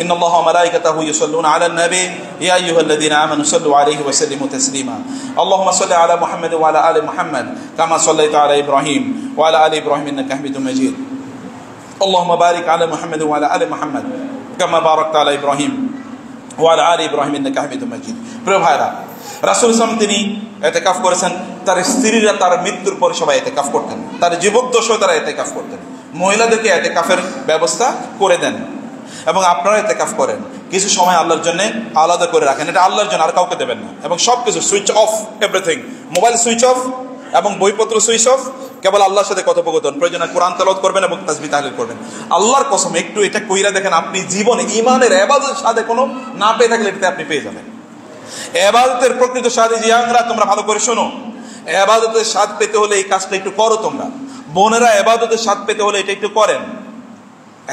إن الله وملائكته يصلون على النبي يا أيها الذين آمنوا صلوا عليه وسلموا تسليما. اللهم صل على محمد وعلى آل محمد كما صليت على إبراهيم وعلى آل إبراهيم إنك حميد مجيد. اللهم بارك على محمد وعلى آل محمد كما باركت على إبراهيم وعلى آل إبراهيم إنك حميد مجيد. প্রিয় ভাইরা, রাসূল সাল্লাল্লাহু আলাইহি ওয়াসাল্লাম তিনি ইতিকাফ করেছেন। তার স্ত্রীরা তার মৃত্যুর পর সবাই ইতিকাফ করতেন, তার জীবদ্দশায় তারা ইতিকাফ করতেন। মহিলাদেরকে ইতিকাফের ব্যবস্থা করে দেন, এবং আপনারা ইতিকাফ করেন। কিছু সময় আল্লাহর জন্য আলাদা করে রাখেন, এটা আল্লাহর জন্য, আর কাউকে দেবেন না। এবং সব কিছু switch off, everything, mobile switch off এবং বইপত্র সুইচ অফ, কেবল আল্লাহর সাথে কথোপকথন, প্রয়োজনে কোরআন তেলাওয়াত করবেন এবং তাসবিহ তাহলিল করবেন। আল্লাহর কসম, একটু এটা কইরা দেখেন, আপনি জীবনে ঈমানের ইবাদতের সাথে কোনো না পেয়ে থাকলে এটাতে আপনি পেয়ে যাবেন। ইবাদতের প্রকৃত স্বাদ, জিয়াংরা তোমরা ভালো করে শোনো, ইবাদতের স্বাদ পেতে হলে এই কাজটা একটু করো তোমরা। বোনেরা, ইবাদতের স্বাদ পেতে হলে এটা একটু করেন।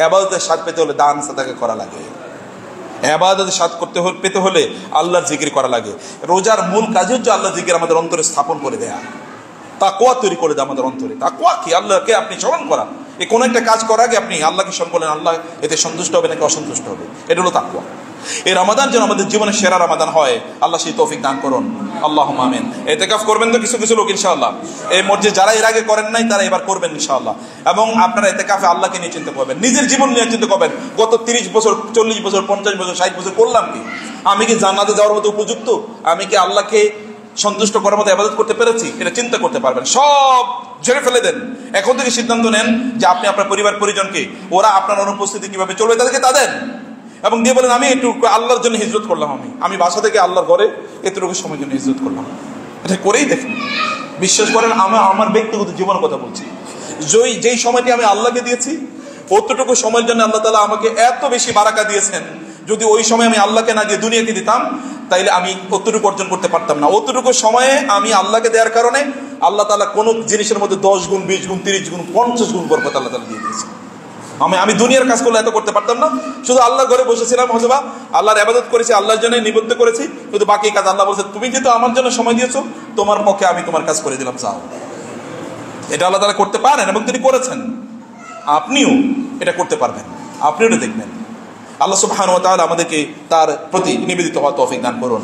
ইবাদতের স্বাদ পেতে হলে দান সাদাকা করা লাগে। ইবাদতের স্বাদ পেতে হলে আল্লাহর জিকির করা লাগে। রোজার মূল কাজ হচ্ছে আল্লাহর জিকির আমাদের অন্তরে স্থাপন করে দেয়া, তাকওয়া তৈরি করে দেয় আমাদের অন্তরে। তাকওয়া কি? আল্লাহকে আপনি স্মরণ করা। এই কোন একটা কাজ করার আগে আপনি আল্লাহকে স্মরণ করলেন, আল্লাহ এতে সন্তুষ্ট হবে নাকি অসন্তুষ্ট হবে, এটা হলো তাকওয়া। এই রমাদান যেন আমাদের জীবনের সেরা রমাদান হয়, আল্লাহ সেই তৌফিক দান করুন। আল্লাহুম্মা আমিন। ইতিকাফ করবেন তো কিছু কিছু লোক ইনশাআল্লাহ, এই মসজিদে যারা এর আগে করেন নাই তারা এবার করবেন ইনশাআল্লাহ। এবং আপনারা ইতিকাফে আল্লাহকে নিয়ে চিন্তা করবেন, নিজের জীবন নিয়ে চিন্তা করবেন। গত 30 বছর, 40 বছর, 50 বছর, 60 বছর করলাম কি? আমি কি জান্নাতে যাওয়ার মতো উপযুক্ত? আমি কি আল্লাহকে সন্তুষ্ট করার মতো ইবাদত করতে পেরেছি? এটা চিন্তা করতে পারবেন। সব ঝেড়ে ফেলে দেন। এখন থেকে সিদ্ধান্ত নেন যে আপনি আপনার পরিবার পরিজনকে, ওরা আপনার অনুপস্থিতি কিভাবে চলবে, তাদেরকে তা দেন। এবং দিয়ে বলেন আমি একটু আল্লাহর জন্য হিজরত করলাম, আমি বাসা থেকে আল্লাহর ঘরে এতটুকু সময়ের জন্য হিজরত করলাম। এটা করেই দেখেন, বিশ্বাস করেন আমার ব্যক্তিগত জীবনের কথা বলছি, যেই সময়টি আমি আল্লাহকে দিয়েছি অতটুকু সময়ের জন্য আল্লাহ তাআলা আমাকে এত বেশি বারাকা দিয়েছেন। যদি ওই সময় আমি আল্লাহকে না দিয়ে দুনিয়াকে দিতাম তাইলে আমি অতটুকু অর্জন করতে পারতাম না। অতটুকু সময়ে আমি আল্লাহকে দেওয়ার কারণে আল্লাহ তাআলা কোনো জিনিসের মধ্যে 10 গুণ, 20 গুণ, 30 গুণ, 50 গুণ বরকত আল্লাহ তাআলা দিয়ে দিয়েছে। আমি দুনিয়ার কাজ করলে এত করতে পারতাম না। শুধু আল্লাহর ঘরে বসেছিলাম, হয়তোবা আল্লাহর ইবাদত করেছি, আল্লাহর জন্য নিবদ্ধ করেছি, কিন্তু বাকি কাজ আল্লাহ বলছে তুমি যেহেতু আমার জন্য সময় দিয়েছো, তোমার পক্ষে আমি তোমার কাজ করে দিলাম, যাও। এটা আল্লাহ তাআলা করতে পারেন এবং তিনি করেছেন। আপনিও এটা করতে পারবেন, আপনিও এটা দেখবেন। আল্লাহ সুবহানাহু ওয়া তাআলা আমাদেরকে তার প্রতি নিবেদিত হওয়ার তৌফিক দান করুন।